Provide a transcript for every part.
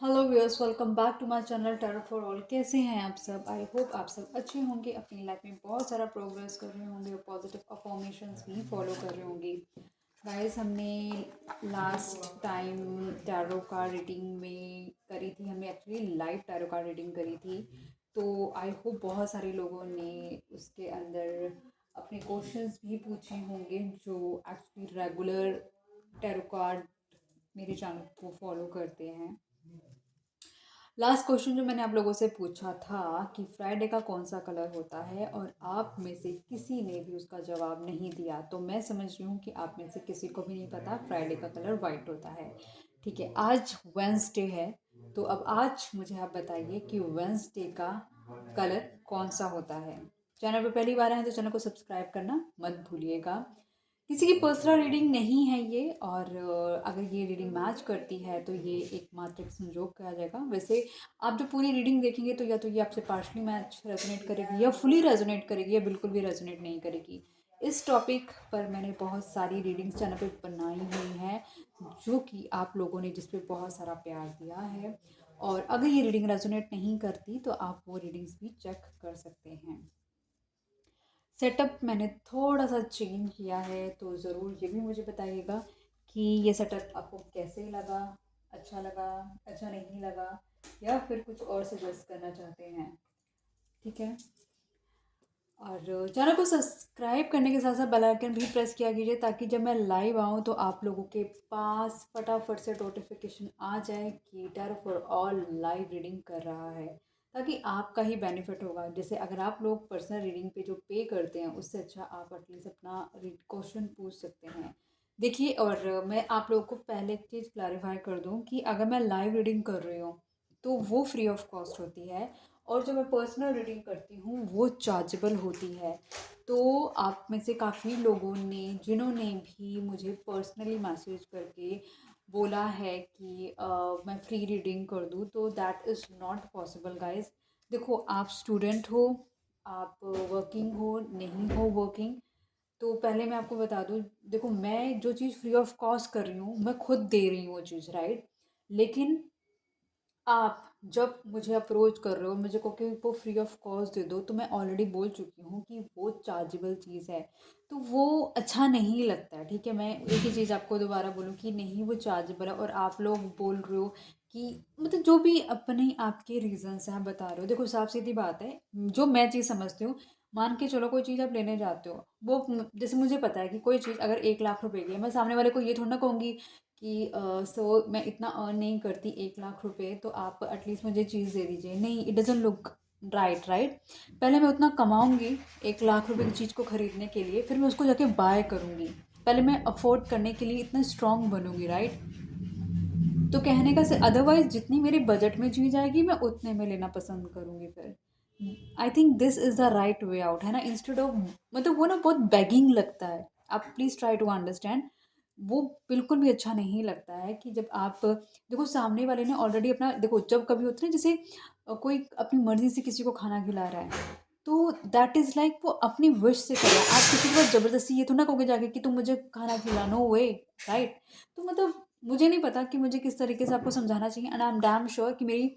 Hello viewers, welcome back to my channel tarot for all. कैसे हैं आप सब? आई होप आप सब अच्छे होंगे, अपनी लाइफ में बहुत सारा प्रोग्रेस कर रहे होंगे और पॉजिटिव अफर्मेशंस भी फॉलो कर रहे होंगे। गाइस, हमने last time tarot card reading में करी थी, हमने actually live tarot card reading करी थी। तो आई होप बहुत सारे लोगों ने उसके अंदर अपने क्वेश्चंस भी पूछे होंगे जो एक्चुअली रेगुलर टैरो कार्ड मेरे चैनल को फॉलो करते हैं। लास्ट क्वेश्चन जो मैंने आप लोगों से पूछा था कि फ्राइडे का कौन सा कलर होता है, और आप में से किसी ने भी उसका जवाब नहीं दिया। तो मैं समझ रही हूँ कि आप में से किसी को भी नहीं पता फ्राइडे का कलर वाइट होता है। ठीक है, आज वेंसडे है, तो अब आज मुझे आप बताइए कि वेंसडे का कलर कौन सा होता है। चैनल पर पहली बार आए तो चैनल को सब्सक्राइब करना मत भूलिएगा। किसी की पर्सनल रीडिंग नहीं है ये, और अगर ये रीडिंग मैच करती है तो ये एकमात्र एक संजोग कहा जाएगा। वैसे आप जो पूरी रीडिंग देखेंगे तो या तो ये आपसे पार्शली मैच रेजोनेट करेगी या फुली रेजोनेट करेगी या बिल्कुल भी रेजोनेट नहीं करेगी। इस टॉपिक पर मैंने बहुत सारी रीडिंग्स चैनल पे बनाई हुई हैं जो कि आप लोगों ने जिस पे बहुत सारा प्यार दिया है, और अगर ये रीडिंग रेजोनेट नहीं करती तो आप वो रीडिंग्स भी चेक कर सकते हैं। सेटअप मैंने थोड़ा सा चेंज किया है, तो ज़रूर ये भी मुझे बताइएगा कि ये सेटअप आपको कैसे लगा, अच्छा लगा, अच्छा नहीं लगा, या फिर कुछ और सजेस्ट करना चाहते हैं। ठीक है, और चैनल को सब्सक्राइब करने के साथ साथ बेल आइकन भी प्रेस किया कीजिए ताकि जब मैं लाइव आऊँ तो आप लोगों के पास फटाफट से नोटिफिकेशन आ जाए कि tarot for all live reading कर रहा है, ताकि आपका ही बेनिफिट होगा। जैसे अगर आप लोग पर्सनल रीडिंग पे जो पे करते हैं उससे अच्छा आप एटलीस्ट अपना क्वेश्चन पूछ सकते हैं। देखिए, और मैं आप लोगों को पहले एक चीज़ क्लैरिफाई कर दूं कि अगर मैं लाइव रीडिंग कर रही हूँ तो वो फ्री ऑफ कॉस्ट होती है, और जो मैं पर्सनल रीडिंग करती हूँ वो चार्जेबल होती है। तो आप में से काफ़ी लोगों ने जिन्होंने भी मुझे पर्सनली मैसेज करके बोला है कि मैं फ्री रीडिंग कर दूँ, तो that is not possible guys. देखो, आप स्टूडेंट हो, आप वर्किंग हो, नहीं हो वर्किंग, तो पहले मैं आपको बता दूँ, देखो मैं जो चीज़ फ्री ऑफ कॉस्ट कर रही हूँ मैं खुद दे रही हूँ वो चीज़, राइट। लेकिन आप जब मुझे अप्रोच कर रहे हो, मुझे को कि वो फ्री ऑफ कॉस्ट दे दो, तो मैं ऑलरेडी बोल चुकी हूँ कि वो चार्जेबल चीज़ है, तो वो अच्छा नहीं लगता है। ठीक है, मैं एक ही चीज़ आपको दोबारा बोलूँ कि नहीं वो चार्जेबल है, और आप लोग बोल रहे हो कि मतलब जो भी अपने आपके रीजंस हैं आप बता रहे हो। देखो, साफ सीधी बात है, जो मैं चीज़ समझती हूँ, मान के चलो कोई चीज़ आप लेने जाते हो, वो जैसे मुझे पता है कि कोई चीज़ अगर 1 लाख रुपए की है, मैं सामने वाले को ये थोड़ा ना कहूँगी कि सो मैं इतना अर्न नहीं करती 1 लाख रुपए, तो आप एटलीस्ट मुझे चीज़ दे दीजिए। नहीं, it doesn't look right, right. पहले मैं उतना कमाऊंगी 1 लाख रुपए की चीज़ को ख़रीदने के लिए, फिर मैं उसको जाके बाय करूंगी। पहले मैं अफोर्ड करने के लिए इतना स्ट्रांग बनूंगी, राइट। तो कहने का से अदरवाइज जितनी मेरे बजट में चीज़ आएगी मैं उतने में लेना पसंद करूंगी फिर। I think this is the right way out, है ना, इंस्टेड ऑफ, मतलब वो ना बहुत बेगिंग लगता है। आप प्लीज़ ट्राई टू अंडरस्टैंड, वो बिल्कुल भी अच्छा नहीं लगता है कि जब आप देखो सामने वाले ने ऑलरेडी अपना, देखो जब कभी होता है ना, जैसे कोई अपनी मर्जी से किसी को खाना खिला रहा है, तो दैट इज़ लाइक वो अपनी विश से कर रहा है। आप किसी के पास ज़बरदस्ती ये तो ना कहोगे जाके कि तुम मुझे खाना खिला, नो वे, राइट। तो मतलब मुझे नहीं पता कि मुझे किस तरीके से आपको समझाना चाहिए, and I am damn sure कि मेरी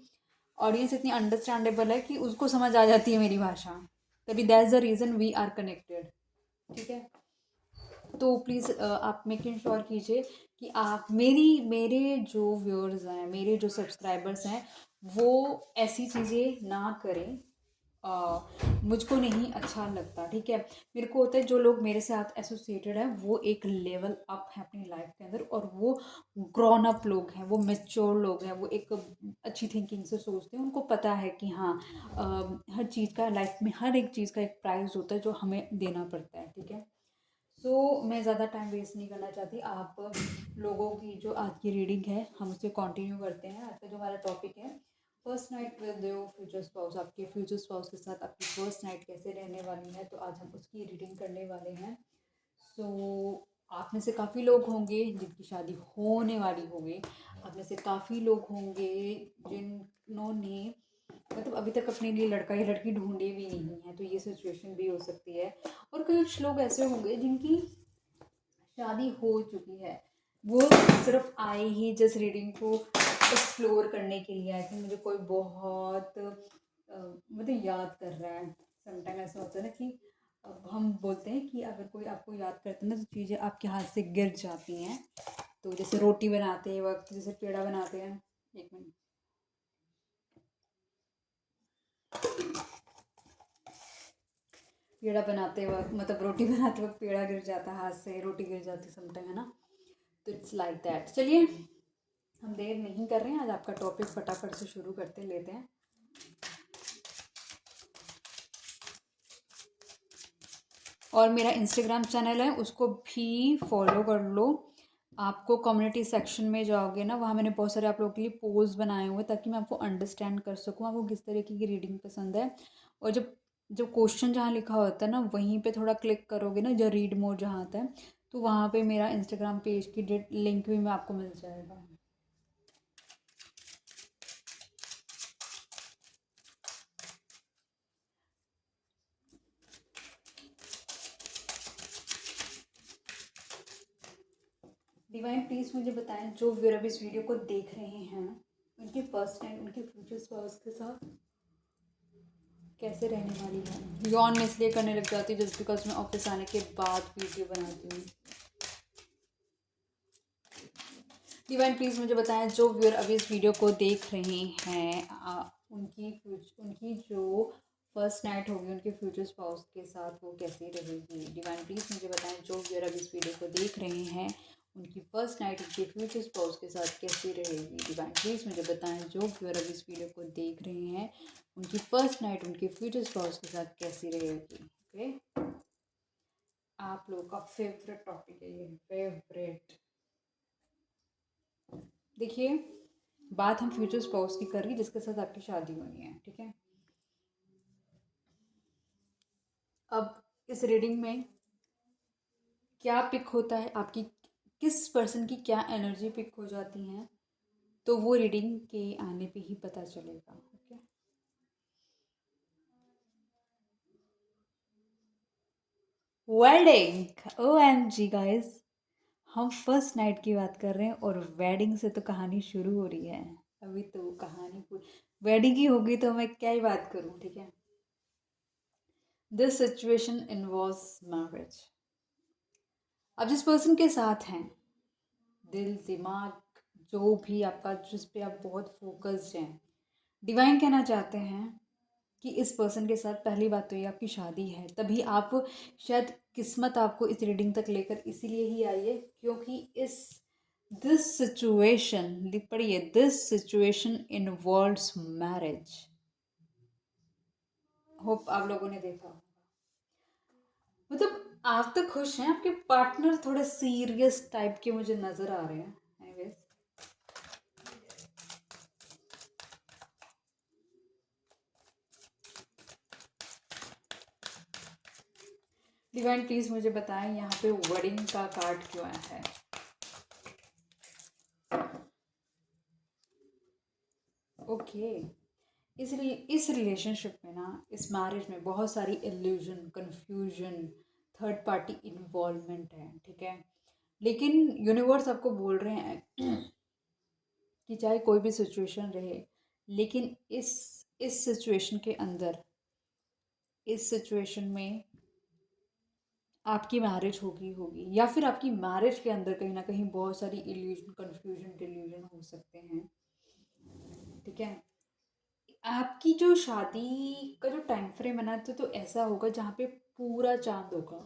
ऑडियंस इतनी अंडरस्टैंडेबल है कि उसको समझ आ जाती है मेरी भाषा, तभी that's the reason we are connected. ठीक है, तो प्लीज़ आप मेकिंग श्योर कीजिए कि आप मेरे जो व्यूअर्स हैं, मेरे जो सब्सक्राइबर्स हैं, वो ऐसी चीज़ें ना करें। मुझको नहीं अच्छा लगता। ठीक है, मेरे को होता है जो लोग मेरे साथ एसोसिएटेड हैं वो एक लेवल अप है अपनी लाइफ के अंदर, और वो ग्रॉन अप लोग हैं, वो मेच्योर लोग हैं, वो एक अच्छी थिंकिंग से सोचते हैं। उनको पता है कि हाँ, हर चीज़ का लाइफ में हर एक चीज़ का एक प्राइस होता है जो हमें देना पड़ता है। ठीक है, मैं ज़्यादा टाइम वेस्ट नहीं करना चाहती। आप लोगों की जो आज की रीडिंग है हम उसे कंटिन्यू करते हैं। आज का जो हमारा टॉपिक है, first night with your future spouse, आपके फ्यूचर स्पाउस के साथ आपकी फर्स्ट नाइट कैसे रहने वाली है, तो आज हम उसकी रीडिंग करने वाले हैं। आप में से काफ़ी लोग होंगे जिनकी शादी होने वाली होगी, आप में से काफ़ी लोग होंगे जिन्होंने मतलब अभी तक अपने लिए लड़का या लड़की ढूंढे भी नहीं है, तो ये सिचुएशन भी हो सकती है। और कुछ लोग ऐसे होंगे जिनकी शादी हो चुकी है, वो सिर्फ आए ही जस्ट रीडिंग को एक्सप्लोर करने के लिए आई थिंक मुझे कोई बहुत मतलब याद कर रहा है। समटाइम ऐसा होता है ना कि अब हम बोलते हैं कि अगर कोई आपको याद करता है ना तो चीज़ें आपके हाथ से गिर जाती हैं। तो जैसे रोटी बनाते वक्त, जैसे पेड़ा बनाते हैं, एक मिनट, पेड़ा बनाते वक्त मतलब रोटी बनाते वक्त पेड़ा गिर जाता है हाथ से, रोटी गिर जाती है समटाइम, है ना। तो इट्स लाइक दैट। चलिए हम देर नहीं कर रहे हैं, आज आपका टॉपिक फटाफट से शुरू करते लेते हैं। और मेरा इंस्टाग्राम चैनल है, उसको भी फॉलो कर लो। आपको कम्युनिटी सेक्शन में जाओगे ना, वहाँ मैंने बहुत सारे आप लोगों के लिए पोस्ट बनाए हुए ताकि मैं आपको अंडरस्टैंड कर सकूँ आपको किस तरीके की रीडिंग पसंद है। और जब जब क्वेश्चन जहाँ लिखा होता है ना वहीं पे थोड़ा क्लिक करोगे ना, जो रीड मोड जहाँ आता है, तो वहाँ पे मेरा इंस्टाग्राम पेज की लिंक भी मैं आपको मिल जाएगा। डिवाइन प्लीज़ मुझे बताएं, जो व्यूअर अभी इस वीडियो को देख रहे हैं, उनके फर्स्ट टाइम उनके फ्यूचर स्पाउस के साथ कैसे रहने वाली है। यौन मैं इसलिए करने लग जाती हूँ जस्ट बिकॉज मैं ऑफिस आने के बाद वीडियो बनाती हूँ। डिवाइन प्लीज़ मुझे बताएं, जो व्यूअर अभी इस वीडियो को देख रहे हैं उनकी जो फर्स्ट नाइट होगी उनके फ्यूचर स्पाउस के साथ वो कैसी रहेगी। डिवाइन प्लीज़ मुझे बताएं, जो व्यूअर अभी इस वीडियो को देख रहे हैं उनकी फर्स्ट नाइट उनके फ्यूचर स्पाउस के साथ कैसी रहेगी। डिवाइन प्लीज़ मुझे बताएं, जो व्यूअर अभी इस वीडियो को देख रहे हैं उनकी फर्स्ट नाइट उनके फ्यूचर स्पाउस के साथ कैसी रहेगी। ओके, आप लोगों का फेवरेट टॉपिक है ये, फेवरेट। देखिए, बात हम फ्यूचर स्पाउस की कर रही जिसके साथ आपकी शादी होनी है, ठीक है। अब इस रीडिंग में क्या पिक होता है, आपकी किस पर्सन की क्या एनर्जी पिक हो जाती हैं, तो वो रीडिंग के आने पे ही पता चलेगा। ओके, वेडिंग, OMG गाइस, हम फर्स्ट नाइट की बात कर रहे हैं और वेडिंग से तो कहानी शुरू हो रही है। अभी तो कहानी पूरी वेडिंग की होगी तो मैं क्या ही बात करूं, ठीक है। This situation involves marriage. अब जिस पर्सन के साथ हैं, दिल दिमाग जो भी आपका, जिस पे आप बहुत फोकस्ड हैं, डिवाइन कहना चाहते हैं कि इस पर्सन के साथ पहली बात तो ये आपकी शादी है। तभी आप शायद किस्मत आपको इस रीडिंग तक लेकर इसीलिए ही आई है क्योंकि इस दिस सिचुएशन, लिख पढ़िए, this situation involves marriage. Hope आप लोगों ने देखा, मतलब आप तो खुश हैं, आपके पार्टनर थोड़े सीरियस टाइप के मुझे नजर आ रहे हैं। एनीवेज, डिवाइन प्लीज मुझे बताएं यहाँ पे वेडिंग का कार्ड क्यों आया है। ओके, इस रिलेशनशिप में ना, इस मैरिज में बहुत सारी illusion, confusion, third party involvement है, ठीक है। लेकिन यूनिवर्स आपको बोल रहे हैं कि चाहे कोई भी सिचुएशन रहे, लेकिन इस सिचुएशन के अंदर, इस सिचुएशन में आपकी मैरिज होगी होगी या फिर आपकी मैरिज के अंदर कहीं ना कहीं बहुत सारी इल्यूजन, कंफ्यूजन, डिल्यूजन हो सकते हैं, ठीक है। आपकी जो शादी का जो टाइम फ्रेम है ना, तो ऐसा होगा जहाँ पे पूरा चांद होगा।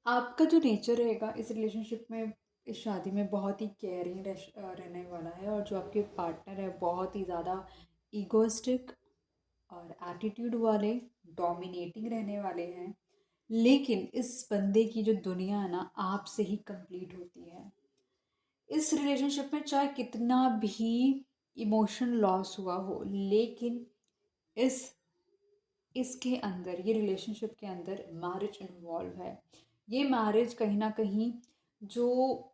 आपका जो नेचर रहेगा इस रिलेशनशिप में, इस शादी में, बहुत ही केयरिंग रहने वाला है। और जो आपके पार्टनर है बहुत ही ज़्यादा ईगोइस्टिक और एटीट्यूड वाले, डोमिनेटिंग रहने वाले हैं। लेकिन इस बंदे की जो दुनिया है ना, आपसे ही कंप्लीट होती है। इस रिलेशनशिप में चाहे कितना भी इमोशन लॉस हुआ हो, लेकिन इस इसके अंदर, ये रिलेशनशिप के अंदर मैरिज इन्वॉल्व है। ये मैरिज कहीं ना कहीं, जो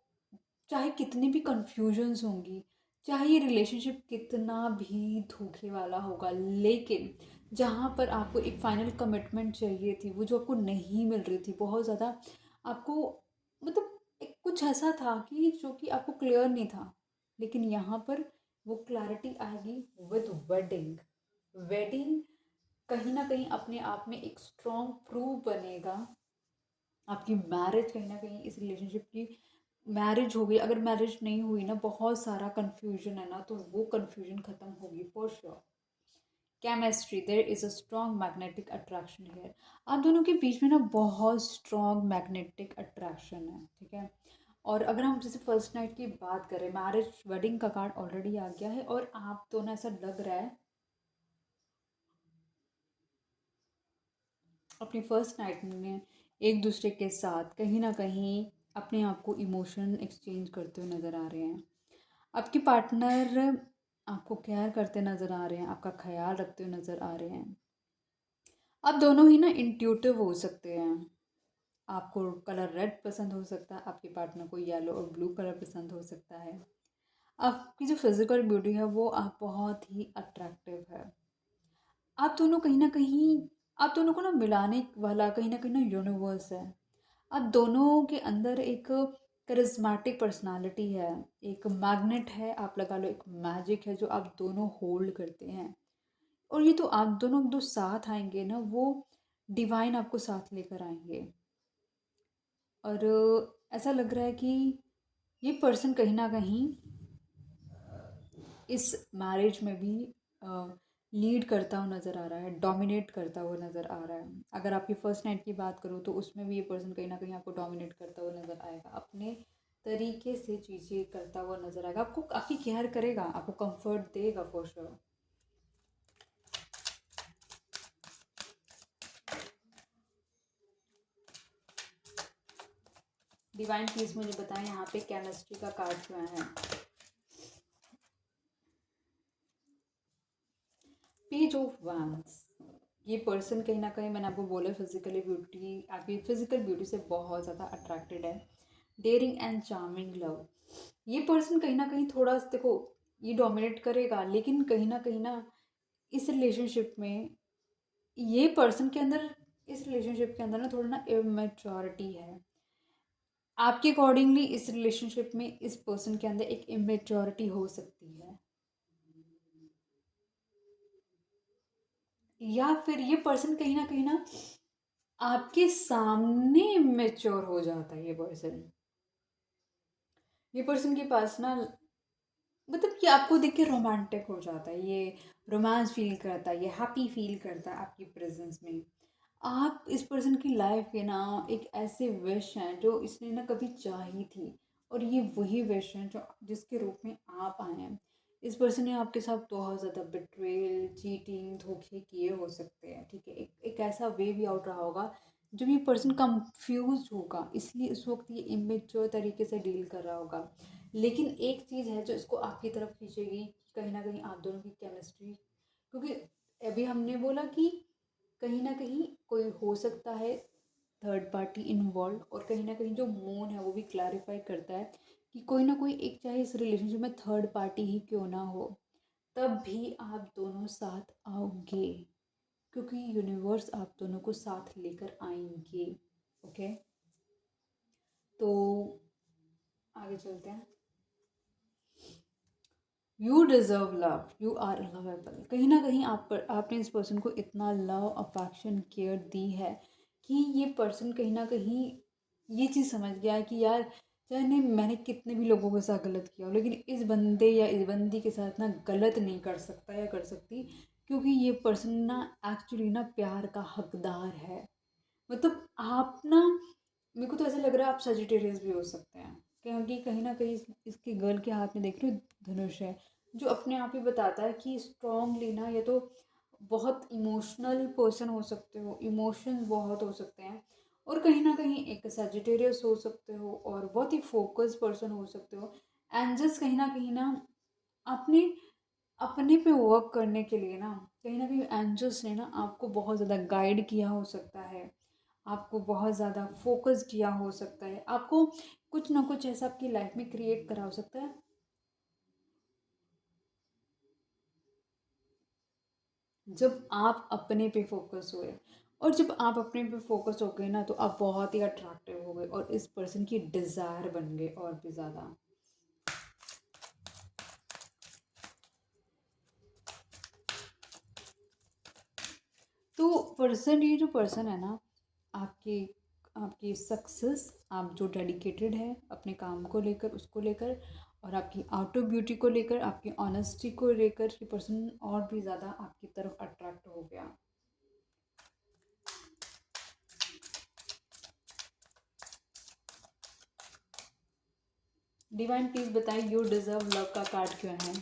चाहे कितनी भी कंफ्यूजन्स होंगी, चाहे ये रिलेशनशिप कितना भी धोखे वाला होगा, लेकिन जहाँ पर आपको एक फाइनल कमिटमेंट चाहिए थी, वो जो आपको नहीं मिल रही थी, बहुत ज़्यादा आपको मतलब एक कुछ ऐसा था कि जो कि आपको क्लियर नहीं था, लेकिन यहाँ पर वो क्लैरिटी आएगी विद वेडिंग। वेडिंग कहीं ना कहीं अपने आप में एक स्ट्रॉन्ग प्रूफ बनेगा। आपकी मैरिज कहीं ना कहीं इस रिलेशनशिप की मैरिज हो गई, अगर मैरिज नहीं हुई ना, बहुत सारा कन्फ्यूजन है ना, तो वो कन्फ्यूजन खत्म होगी for sure. Chemistry, there is a strong magnetic attraction here. आप दोनों के बीच में ना बहुत स्ट्रॉन्ग मैग्नेटिक अट्रैक्शन है, ठीक है। और अगर हम जैसे फर्स्ट नाइट की बात करें, मैरिज वेडिंग का कार्ड ऑलरेडी आ गया है, और आप दोनों ऐसा लग रहा है अपनी फर्स्ट नाइट में एक दूसरे के साथ कहीं ना कहीं अपने आप को इमोशन एक्सचेंज करते हुए नज़र आ रहे हैं। आपके पार्टनर आपको केयर करते नज़र आ रहे हैं, आपका ख्याल रखते हुए नज़र आ रहे हैं। आप दोनों ही ना इंट्यूटिव हो सकते हैं। आपको कलर रेड पसंद हो सकता है, आपके पार्टनर को येलो और ब्लू कलर पसंद हो सकता है। आपकी जो फिजिकल ब्यूटी है वो आप बहुत ही अट्रैक्टिव है। आप दोनों कहीं न कहीं, आप दोनों को ना मिलाने वाला कहीं न यूनिवर्स है। आप दोनों के अंदर एक करिस्मेटिक पर्सनैलिटी है, एक मैग्नेट है, आप लगा लो एक मैजिक है जो आप दोनों होल्ड करते हैं। और ये तो आप दोनों जो साथ आएँगे ना, वो डिवाइन आपको साथ लेकर आएँगे। और ऐसा लग रहा है कि ये पर्सन कहीं न कहीं इस मैरिज में भी लीड करता हुआ नज़र आ रहा है, डोमिनेट करता हुआ नज़र आ रहा है। अगर आपकी फर्स्ट नाइट की बात करूँ तो उसमें भी ये पर्सन कहीं न कहीं आपको डोमिनेट करता हुआ नज़र आएगा। अपने तरीके से चीज़ें करता हुआ नज़र आएगा। आपको आपकी केयर करेगा, आपको कंफर्ट देगा फॉर श्योर। डिवाइन प्लीज़ मुझे बताएं यहाँ पे केमिस्ट्री का कार्ड क्यों है। Page of wands. ये पर्सन कहीं ना कहीं, मैंने आपको बोला, फिजिकली ब्यूटी, आपकी फिजिकल ब्यूटी से बहुत ज़्यादा अट्रैक्टेड है। Daring and charming love. ये पर्सन कहीं ना कहीं थोड़ा, देखो, ये डोमिनेट करेगा, लेकिन कहीं ना इस रिलेशनशिप में ये पर्सन के अंदर, इस रिलेशनशिप के अंदर ना थोड़ा ना इमेच्योरिटी है। आपके अकॉर्डिंगली इस रिलेशनशिप में इस पर्सन के अंदर एक इमेच्योरिटी हो सकती है, या फिर ये पर्सन कहीं ना आपके सामने मेच्योर हो जाता है। ये पर्सन के पास ना, मतलब कि आपको देख के रोमांटिक हो जाता है, ये रोमांस फील करता है, ये हैप्पी फील करता है आपकी प्रेजेंस में। आप इस पर्सन की लाइफ के ना एक ऐसे विश हैं जो इसने ना कभी चाही थी, और ये वही विश हैं जो जिसके रूप में आप आए हैं। इस पर्सन ने आपके साथ बहुत ज़्यादा बिट्रेल, चीटिंग, धोखे किए हो सकते हैं, ठीक है। एक ऐसा वे भी आउट रहा होगा जब ये पर्सन कंफ्यूज होगा, इसलिए उस वक्त ये इमेच्योर तरीके से डील कर रहा होगा। लेकिन एक चीज़ है जो इसको आपकी तरफ खींचेगी, कहीं ना कहीं आप दोनों की केमिस्ट्री। क्योंकि अभी हमने बोला कि कहीं ना कहीं कोई हो सकता है थर्ड पार्टी इन्वॉल्व, और कहीं ना कहीं जो मून है वो भी क्लैरिफाई करता है कि कोई ना कोई एक, चाहे इस रिलेशनशिप में थर्ड पार्टी ही क्यों ना हो, तब भी आप दोनों साथ आओगे, क्योंकि यूनिवर्स आप दोनों को साथ लेकर आएंगे। ओके, तो आगे चलते हैं। You deserve love, you are lovable. कहीं ना कहीं आप पर, आपने इस पर्सन को इतना लव, अफेक्शन, केयर दी है कि ये पर्सन कहीं ना कहीं ये चीज़ समझ गया है कि यार, चाहे नहीं मैंने कितने भी लोगों के साथ गलत किया हो, लेकिन इस बंदे या इस बंदी के साथ ना गलत नहीं कर सकता या कर सकती, क्योंकि ये पर्सन ना एक्चुअली ना प्यार का हकदार है। मतलब आप ना, मेरे को तो ऐसा लग रहा है आप सजिटेरियस भी हो सकते हैं, क्योंकि कहीं ना कहीं इसके गर्ल के हाथ में देख रहे हो धनुष है, जो अपने आप ही बताता है कि स्ट्रांगली ना, या तो बहुत इमोशनल पर्सन हो सकते हो, इमोशंस बहुत हो सकते हैं, और कहीं ना कहीं एक सजिटेरियस हो सकते हो, और बहुत ही फोकस पर्सन हो सकते हो। एंड जस्ट कहीं ना अपने अपने पे वर्क करने के लिए ना कहीं एंजल्स ने ना आपको बहुत ज़्यादा गाइड किया हो सकता है, आपको बहुत ज़्यादा फोकस किया हो सकता है, आपको कुछ ना कुछ ऐसा आपकी लाइफ में क्रिएट करा हो सकता है जब आप अपने पे फोकस हुए। और जब आप अपने पे फोकस हो गए ना तो आप बहुत ही अट्रैक्टिव हो गए और इस पर्सन की डिज़ायर बन गए और भी ज़्यादा। तो ये जो पर्सन है ना, आपकी आपकी सक्सेस, आप जो डेडिकेटेड है अपने काम को लेकर, उसको लेकर, और आपकी आउटर ब्यूटी को लेकर, आपकी ऑनेस्टी को लेकर, ये पर्सन और भी ज़्यादा आपकी तरफ अट्रैक्ट हो गया। डिवाइन प्लीज बताएं यू डिजर्व लव का कार्ड क्यों है?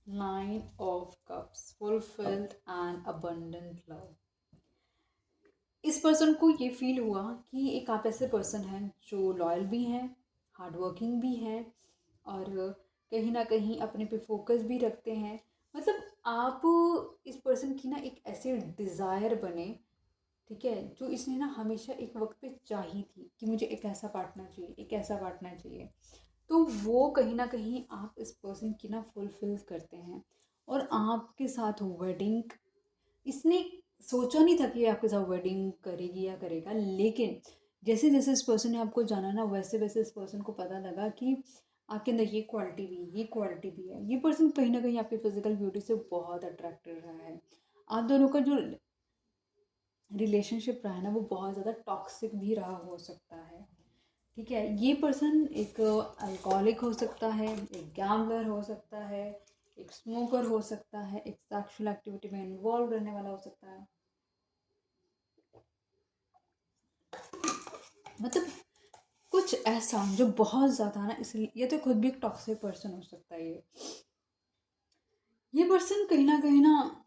Nine of cups, fulfilled and abundant love. इस पर्सन को ये फील हुआ कि एक आप ऐसे पर्सन हैं जो लॉयल भी हैं, हार्ड वर्किंग भी हैं, और कहीं ना कहीं अपने पे फोकस भी रखते हैं। मतलब आप इस पर्सन की ना एक ऐसी डिज़ायर बने, ठीक है, जो इसने ना हमेशा एक वक्त पे चाही थी कि मुझे एक ऐसा पार्टनर चाहिए, एक ऐसा पार्टनर चाहिए। तो वो कहीं ना कहीं आप इस पर्सन की ना फुलफिल करते हैं और आपके साथ वेडिंग, इसने सोचा नहीं था कि ये आपके साथ वेडिंग करेगी या करेगा, लेकिन जैसे जैसे इस पर्सन ने आपको जाना ना, वैसे वैसे इस पर्सन को पता लगा कि आपके अंदर ये क्वालिटी भी, ये क्वालिटी भी है। ये पर्सन कहीं ना कहीं आपकी फिजिकल ब्यूटी से बहुत अट्रैक्टेड रहा है। आप दोनों का जो रिलेशनशिप रहा है ना, वो बहुत ज़्यादा टॉक्सिक भी रहा हो सकता है, ठीक है। ये पर्सन एक अल्कोहलिक हो सकता है, एक गैम्बलर हो सकता है, एक स्मोकर हो सकता है, एक सेक्सुअल एक्टिविटी में इन्वॉल्व रहने वाला हो सकता है। मतलब कुछ ऐसा जो बहुत ज़्यादा ना, इसलिए ये तो खुद भी एक टॉक्सिक पर्सन हो सकता है। ये पर्सन कहीं ना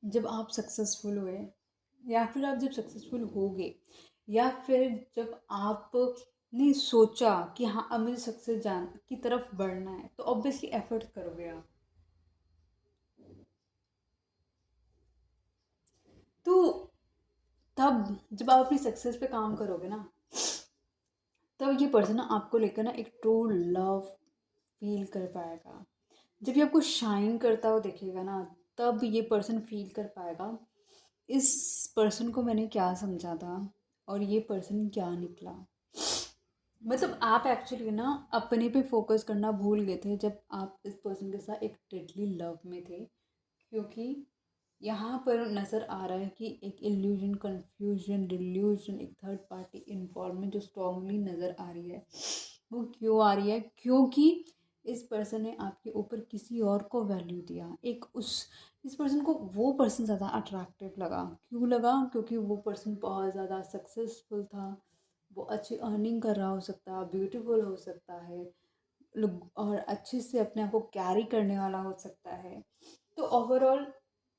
जब आप सक्सेसफुल हुए, या फिर आप जब सक्सेसफुल होगे, या फिर जब आपने सोचा कि हाँ अब मुझे सक्सेस जान की तरफ बढ़ना है, तो ऑब्वियसली एफर्ट करोगे आप। तो तब जब आप अपनी सक्सेस पे काम करोगे ना, तब ये पर्सन ना आपको लेकर ना एक ट्रू लव फील कर पाएगा। जब ये आपको शाइन करता हुआ देखेगा ना, तब ये पर्सन फील कर पाएगा इस पर्सन को मैंने क्या समझा था और ये पर्सन क्या निकला। मतलब आप एक्चुअली ना अपने पे फोकस करना भूल गए थे जब आप इस पर्सन के साथ एक डेडली लव में थे, क्योंकि यहाँ पर नज़र आ रहा है कि एक इल्यूजन, कंफ्यूजन, डिल्यूजन, एक थर्ड पार्टी इन्वॉल्वमेंट जो स्ट्रांगली नज़र आ रही है। वो क्यों आ रही है? क्योंकि इस पर्सन ने आपके ऊपर किसी और को वैल्यू दिया। एक उस इस पर्सन को वो पर्सन ज़्यादा अट्रैक्टिव लगा। क्यों लगा? क्योंकि वो पर्सन बहुत ज़्यादा सक्सेसफुल था, वो अच्छी अर्निंग कर रहा हो सकता है, ब्यूटीफुल हो सकता है, और अच्छे से अपने आप को कैरी करने वाला हो सकता है। तो ओवरऑल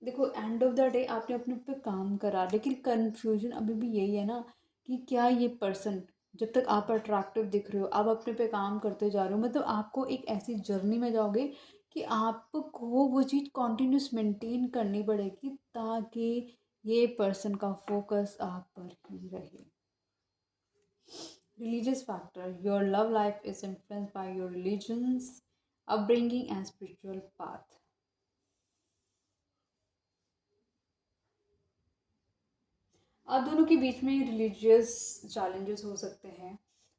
देखो, एंड ऑफ द डे आपने अपने पे काम करा, लेकिन कन्फ्यूजन अभी भी यही है ना कि क्या ये पर्सन, जब तक आप अट्रैक्टिव दिख रहे हो, आप अपने पे काम करते जा रहे हो, मतलब आपको एक ऐसी जर्नी में जाओगे कि आपको वो चीज़ कॉन्टीन्यूस मेंटेन करनी पड़ेगी ताकि ये पर्सन का फोकस आप पर ही रहे। Religious factor. Your love life is influenced by your religion's upbringing and spiritual path. आप दोनों के बीच में रिलीजियस चैलेंजेस हो सकते हैं,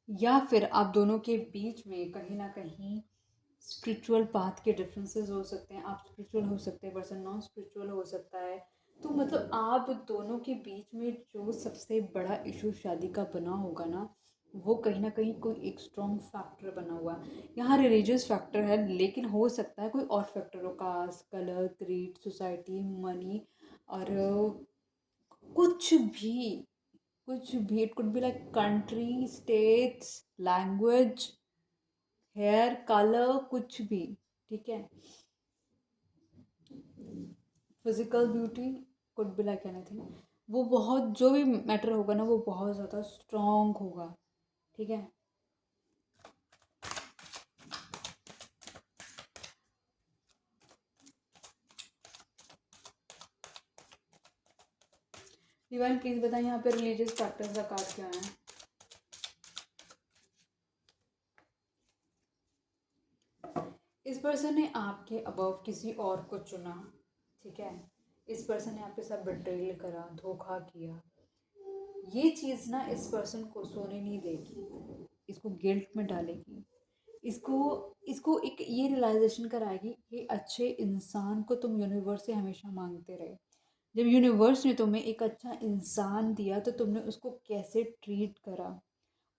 या फिर आप दोनों के बीच में कहीं ना कहीं स्पिरिचुअल पाथ के डिफरेंसेस हो सकते हैं। आप स्पिरिचुअल हो सकते हैं, पर्सन नॉन स्पिरिचुअल हो सकता है। तो मतलब आप दोनों के बीच में जो सबसे बड़ा इशू शादी का बना होगा ना, वो कहीं ना कहीं कोई एक स्ट्रॉन्ग फैक्टर बना हुआ है। यहाँ रिलीजियस फैक्टर है, लेकिन हो सकता है कोई और फैक्टर हो, caste, colour, creed, society, money, और कुछ भी, कुछ भी। It could be like country, states, language, hair colour, कुछ भी, ठीक है। Physical beauty could be like anything. वो बहुत, जो भी मैटर होगा ना, वो बहुत ज़्यादा स्ट्रॉन्ग होगा, ठीक है। डिवाइन प्लीज बताएं यहाँ पे रिलीजियस फैक्टर्स का कार्ड क्या है? इस पर्सन ने आपके अबव किसी और को चुना, ठीक है। इस पर्सन ने आपके साथ बिट्रेयल करा, धोखा किया। ये चीज़ ना इस पर्सन को सोने नहीं देगी, इसको गिल्ट में डालेगी, इसको इसको एक ये रियलाइजेशन कराएगी कि अच्छे इंसान को तुम यूनिवर्स से हमेशा मांगते रहे। जब यूनिवर्स ने तुम्हें एक अच्छा इंसान दिया तो तुमने उसको कैसे ट्रीट करा।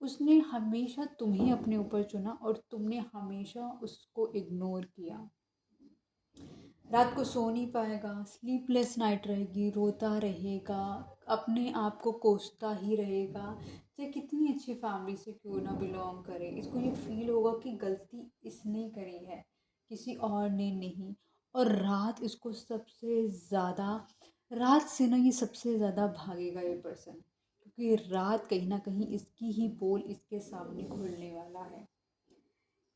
उसने हमेशा तुम्हें अपने ऊपर चुना और तुमने हमेशा उसको इग्नोर किया। रात को सो नहीं पाएगा, स्लीपलेस नाइट रहेगी, रोता रहेगा, अपने आप को कोसता ही रहेगा, चाहे कितनी अच्छी फैमिली से क्यों ना बिलोंग करे। इसको ये फील होगा कि गलती इसने करी है, किसी और ने नहीं। और रात इसको सबसे ज़्यादा, रात से ना ये सबसे ज़्यादा भागेगा ये पर्सन, क्योंकि रात कहीं ना कहीं इसकी ही पोल इसके सामने खुलने वाला है।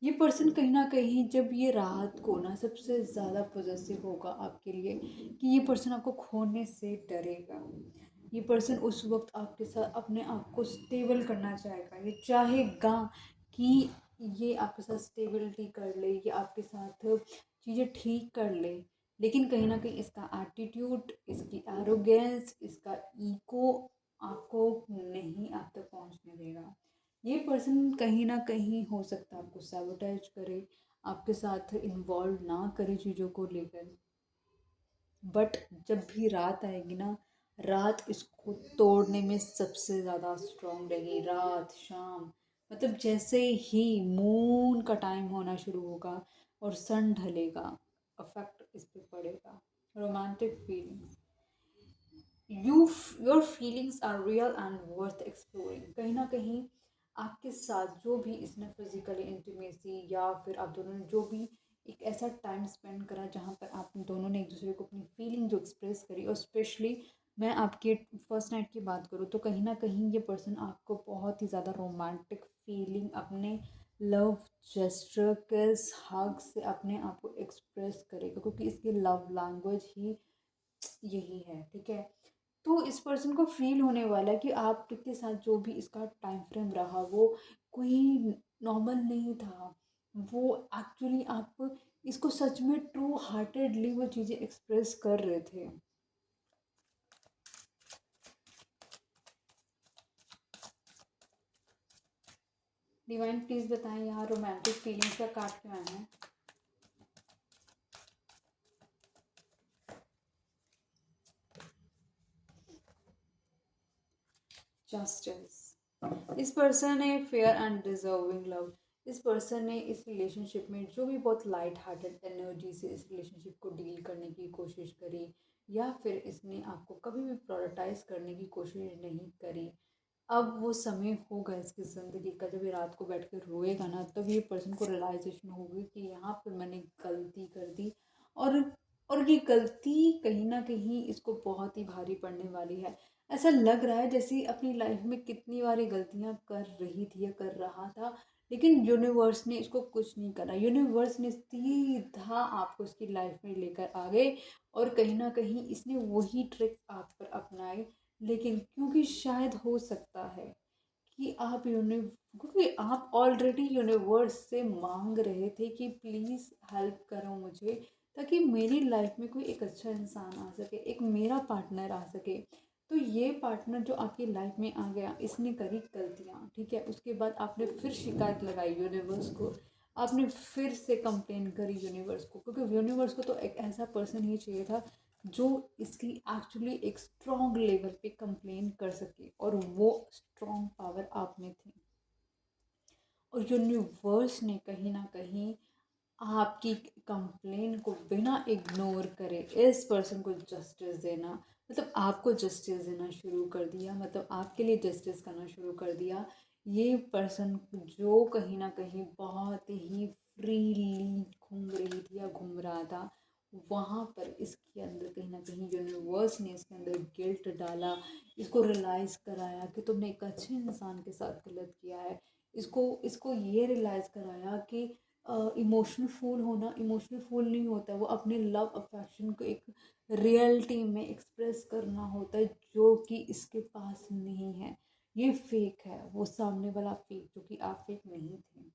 ये पर्सन कहीं न कहीं जब ये रात को ना सबसे ज़्यादा पॉज़ेसिव होगा आपके लिए, कि ये पर्सन आपको खोने से डरेगा। ये पर्सन उस वक़्त आपके साथ अपने आप को स्टेबल करना चाहेगा। ये चाहेगा कि ये आपके साथ स्टेबिलिटी कर ले, ये आपके साथ चीज़ें ठीक कर ले। लेकिन कहीं न कहीं इसका एटीट्यूड, इसकी एरोगेंस, इसका ईगो आपको नहीं आप तक पहुँचने देगा। ये पर्सन कहीं न कहीं हो सकता है आपको सैबोटेज करे, आपके साथ इन्वॉल्व ना करे चीज़ों को लेकर। बट जब भी रात आएगी ना, रात इसको तोड़ने में सबसे ज़्यादा स्ट्रॉन्ग रहेगी। रात, शाम, मतलब जैसे ही मून का टाइम होना शुरू होगा और सन ढलेगा, अफेक्ट इस पे पड़ेगा। Romantic feelings, you your feelings are real and worth exploring. कहीं ना कहीं आपके साथ जो भी इसने फिजिकली इंटीमेसी या फिर आप दोनों ने जो भी एक ऐसा टाइम स्पेंड करा जहाँ पर आप दोनों ने एक दूसरे को अपनी फीलिंग जो एक्सप्रेस करी, और स्पेशली मैं आपके फर्स्ट नाइट की बात करूँ तो कहीं ना कहीं ये पर्सन आपको बहुत ही ज़्यादा रोमांटिक फीलिंग अपने लव जेस्चर, किस, हग से अपने आप को एक्सप्रेस करेगा, क्योंकि इसकी लव लैंग्वेज ही यही है। ठीक है, तो इस पर्सन को फील होने वाला है कि आपके साथ जो भी इसका टाइम फ्रेम रहा वो कोई नॉर्मल नहीं था। वो एक्चुअली आप इसको सच में ट्रू हार्टेडली वो चीज़ें एक्सप्रेस कर रहे थे। डिवाइन प्लीज़ बताएं यहाँ रोमांटिक फीलिंग्स का कार्ड क्यों आया है। जस्टिस, इस पर्सन ने फेयर एंड डिजर्विंग लव। इस पर्सन ने इस रिलेशनशिप में जो भी बहुत लाइट हार्टेड एनर्जी से इस रिलेशनशिप को डील करने की कोशिश करी, या फिर इसने आपको कभी भी प्रायोरिटाइज करने की कोशिश नहीं करी, अब वो समय होगा इसकी ज़िंदगी का जब ये रात को बैठ कर रोएगा ना, तब ये पर्सन को रियलाइजेशन होगी कि यहाँ पर मैंने गलती कर दी। और और ये गलती कहीं ना कहीं इसको बहुत ही भारी पड़ने वाली है। ऐसा लग रहा है जैसे अपनी लाइफ में कितनी बार ये गलतियाँ कर रही थी या कर रहा था, लेकिन यूनिवर्स ने इसको कुछ नहीं करा। यूनिवर्स ने सीधा आपको इसकी लाइफ में लेकर आ गए, और कहीं ना कहीं इसने वही ट्रिक आप पर अपनाई। लेकिन क्योंकि शायद हो सकता है कि आप क्योंकि आप ऑलरेडी यूनिवर्स से मांग रहे थे कि प्लीज़ हेल्प करो मुझे, ताकि मेरी लाइफ में कोई एक अच्छा इंसान आ सके, एक मेरा पार्टनर आ सके। तो ये पार्टनर जो आपकी लाइफ में आ गया, इसने करी गलतियाँ, ठीक है, उसके बाद आपने फिर शिकायत लगाई यूनिवर्स को, आपने फिर से कंप्लेन करी यूनिवर्स को, क्योंकि यूनिवर्स को तो एक ऐसा पर्सन ही चाहिए था जो इसकी एक्चुअली एक स्ट्रॉन्ग लेवल पे कंप्लेन कर सके, और वो स्ट्रॉन्ग पावर आप में थी। और यूनिवर्स ने कहीं ना कहीं आपकी कंप्लेन को बिना इग्नोर करे इस पर्सन को जस्टिस देना, मतलब आपको जस्टिस देना शुरू कर दिया, मतलब आपके लिए जस्टिस करना शुरू कर दिया। ये पर्सन जो कहीं ना कहीं बहुत ही फ्रीली घूम रही थी या घूम रहा था, वहाँ पर इसके अंदर कहीं ना कहीं यूनिवर्स ने इसके अंदर गिल्ट डाला, इसको रियलाइज़ कराया कि तुमने एक अच्छे इंसान के साथ गलत किया है। इसको इसको ये रियलाइज़ कराया कि इमोशनल फूल होना इमोशनल फूल नहीं होता, वो अपने लव अफेक्शन को एक रियलिटी में एक्सप्रेस करना होता है, जो कि इसके पास नहीं है। ये फेक है, वो सामने वाला फेक, जो कि आप फेक नहीं थे।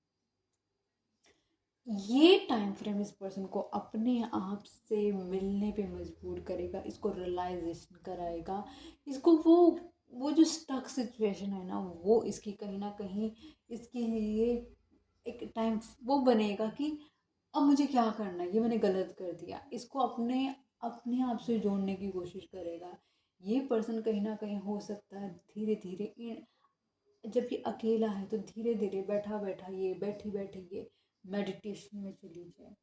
ये टाइम फ्रेम इस पर्सन को अपने आप से मिलने पे मजबूर करेगा, इसको रियलाइजेशन कराएगा, इसको वो जो स्टक सिचुएशन है ना, वो इसकी कहीं ना कहीं इसके लिए एक टाइम वो बनेगा कि अब मुझे क्या करना है, ये मैंने गलत कर दिया, इसको अपने अपने आप से जोड़ने की कोशिश करेगा। ये पर्सन कहीं ना कहीं हो सकता है धीरे धीरे, जब ये अकेला है तो धीरे धीरे बैठा बैठा ये बैठी बैठी ये मेडिटेशन में चली जाए।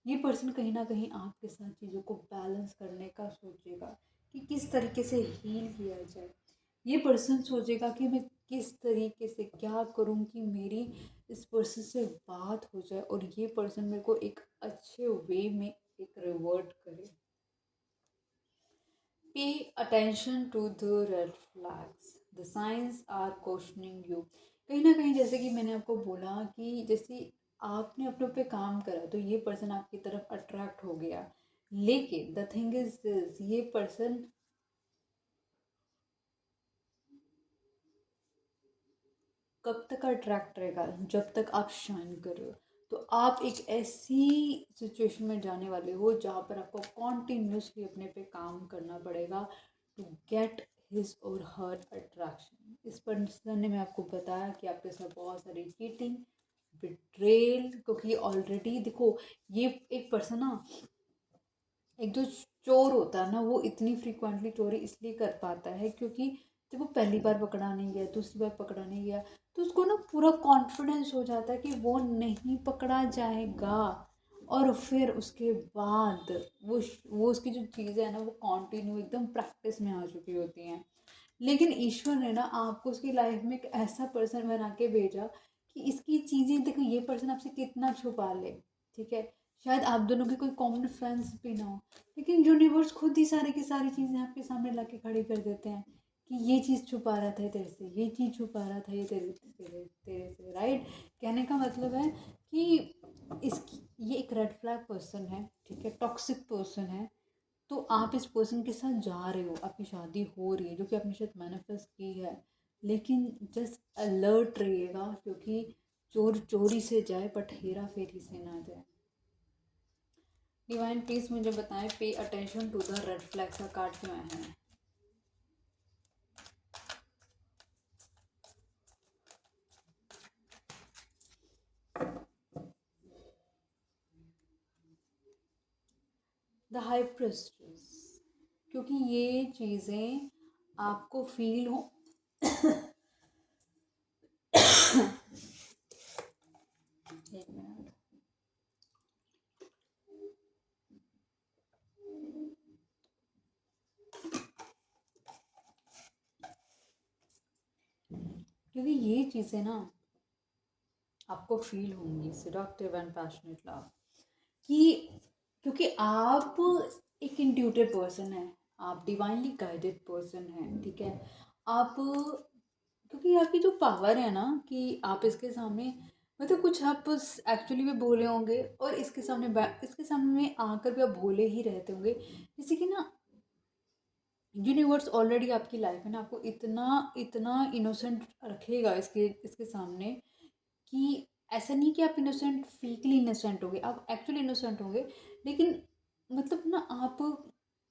ये पर्सन कहीं ना कहीं आपके साथ चीज़ों को बैलेंस करने का सोचेगा कि किस तरीके से हील किया जाए। ये पर्सन सोचेगा कि मैं किस तरीके से क्या करूं कि मेरी इस पर्सन से बात हो जाए और ये पर्सन मेरे को एक अच्छे वे में एक रिवर्ट करे। Pay attention to the red flags. The signs are questioning you. कहीं ना कहीं जैसे कि मैंने आपको बोला कि जैसे आपने अपने पे काम करा तो ये पर्सन आपकी तरफ अट्रैक्ट हो गया, लेकिन द थिंग इज दिस, ये पर्सन कब तक अट्रैक्ट रहेगा? जब तक आप शाइन कर रहे हो। तो आप एक ऐसी सिचुएशन में जाने वाले हो जहाँ पर आपको कॉन्टिन्यूसली अपने पे काम करना पड़ेगा टू गेट हिज और हर अट्रैक्शन। इस पर्सन ने मैं आपको बताया कि आपके साथ बहुत सारी चीटिंग, बिट्रेल, क्योंकि ऑलरेडी देखो ये एक पर्सन ना, एक जो चोर होता है ना, वो इतनी फ्रिक्वेंटली चोरी इसलिए कर पाता है क्योंकि जब वो पहली बार पकड़ा नहीं गया, दूसरी बार पकड़ा नहीं गया, तो उसको ना पूरा कॉन्फिडेंस हो जाता है कि वो नहीं पकड़ा जाएगा। और फिर उसके बाद वो उसकी जो चीज़ें हैं ना, वो कंटिन्यू एकदम प्रैक्टिस में आ चुकी होती हैं। लेकिन ईश्वर ने ना आपको उसकी लाइफ में एक ऐसा पर्सन बना के भेजा कि इसकी चीज़ें देखो, ये पर्सन आपसे कितना छुपा ले, ठीक है, शायद आप दोनों के कोई कॉमन फ्रेंड्स भी ना हो, लेकिन यूनिवर्स खुद ही सारी की सारी चीज़ें आपके सामने ला के खड़ी कर देते हैं कि ये चीज़ छुपा रहा था ये तेरे से, ये चीज़ छुपा रहा था ये तेरे से, राइट। कहने का मतलब है कि इसकी ये एक रेड फ्लैग पर्सन है, ठीक है, टॉक्सिक पर्सन है। तो आप इस पर्सन के साथ जा रहे हो, आपकी शादी हो रही है जो कि आपने शायद मैनिफेस्ट की है, लेकिन जस्ट अलर्ट रहिएगा क्योंकि चोर चोरी से जाए बट हेरा फेरी से ना जाए। डिवाइन प्लीज मुझे बताएं, pay attention to the red flags का कार्ड क्यों है? द हाई प्रेस्टेस, क्योंकि ये चीज़ें आपको फील हो एक मिनट, क्योंकि ये चीज़ें ना आपको फील होंगी, सेडक्टिव एंड पैशनेट लव, कि क्योंकि आप एक इंट्यूटिव पर्सन है, आप डिवाइनली गाइडेड पर्सन हैं, ठीक है। आप क्योंकि आपकी जो पावर है ना कि आप इसके सामने मतलब कुछ आप एक्चुअली भी बोले होंगे और इसके सामने आकर भी आप भोले ही रहते होंगे, जैसे कि ना यूनिवर्स ऑलरेडी आपकी लाइफ में ना आपको इतना इतना इनोसेंट रखेगा इसके इसके सामने कि ऐसा नहीं कि आप इनोसेंट फेकली इनोसेंट होंगे, आप एक्चुअली इनोसेंट होंगे, लेकिन मतलब ना आप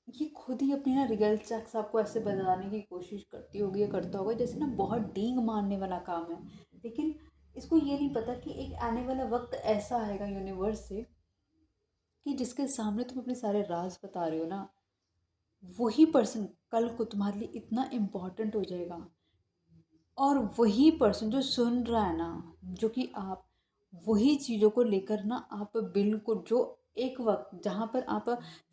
ये खुद ही अपनी ना रियल चेक्स आपको ऐसे बताने की कोशिश करती होगी या करता होगा जैसे ना बहुत डींग मारने वाला काम है, लेकिन इसको ये नहीं पता कि एक आने वाला वक्त ऐसा आएगा यूनिवर्स से कि जिसके सामने तुम अपने सारे राज बता रहे हो ना, वही पर्सन कल को तुम्हारे लिए इतना इम्पोर्टेंट हो जाएगा। और वही पर्सन जो सुन रहा है ना, जो कि आप वही चीज़ों को लेकर ना आप बिल्कुल जो एक वक्त जहाँ पर आप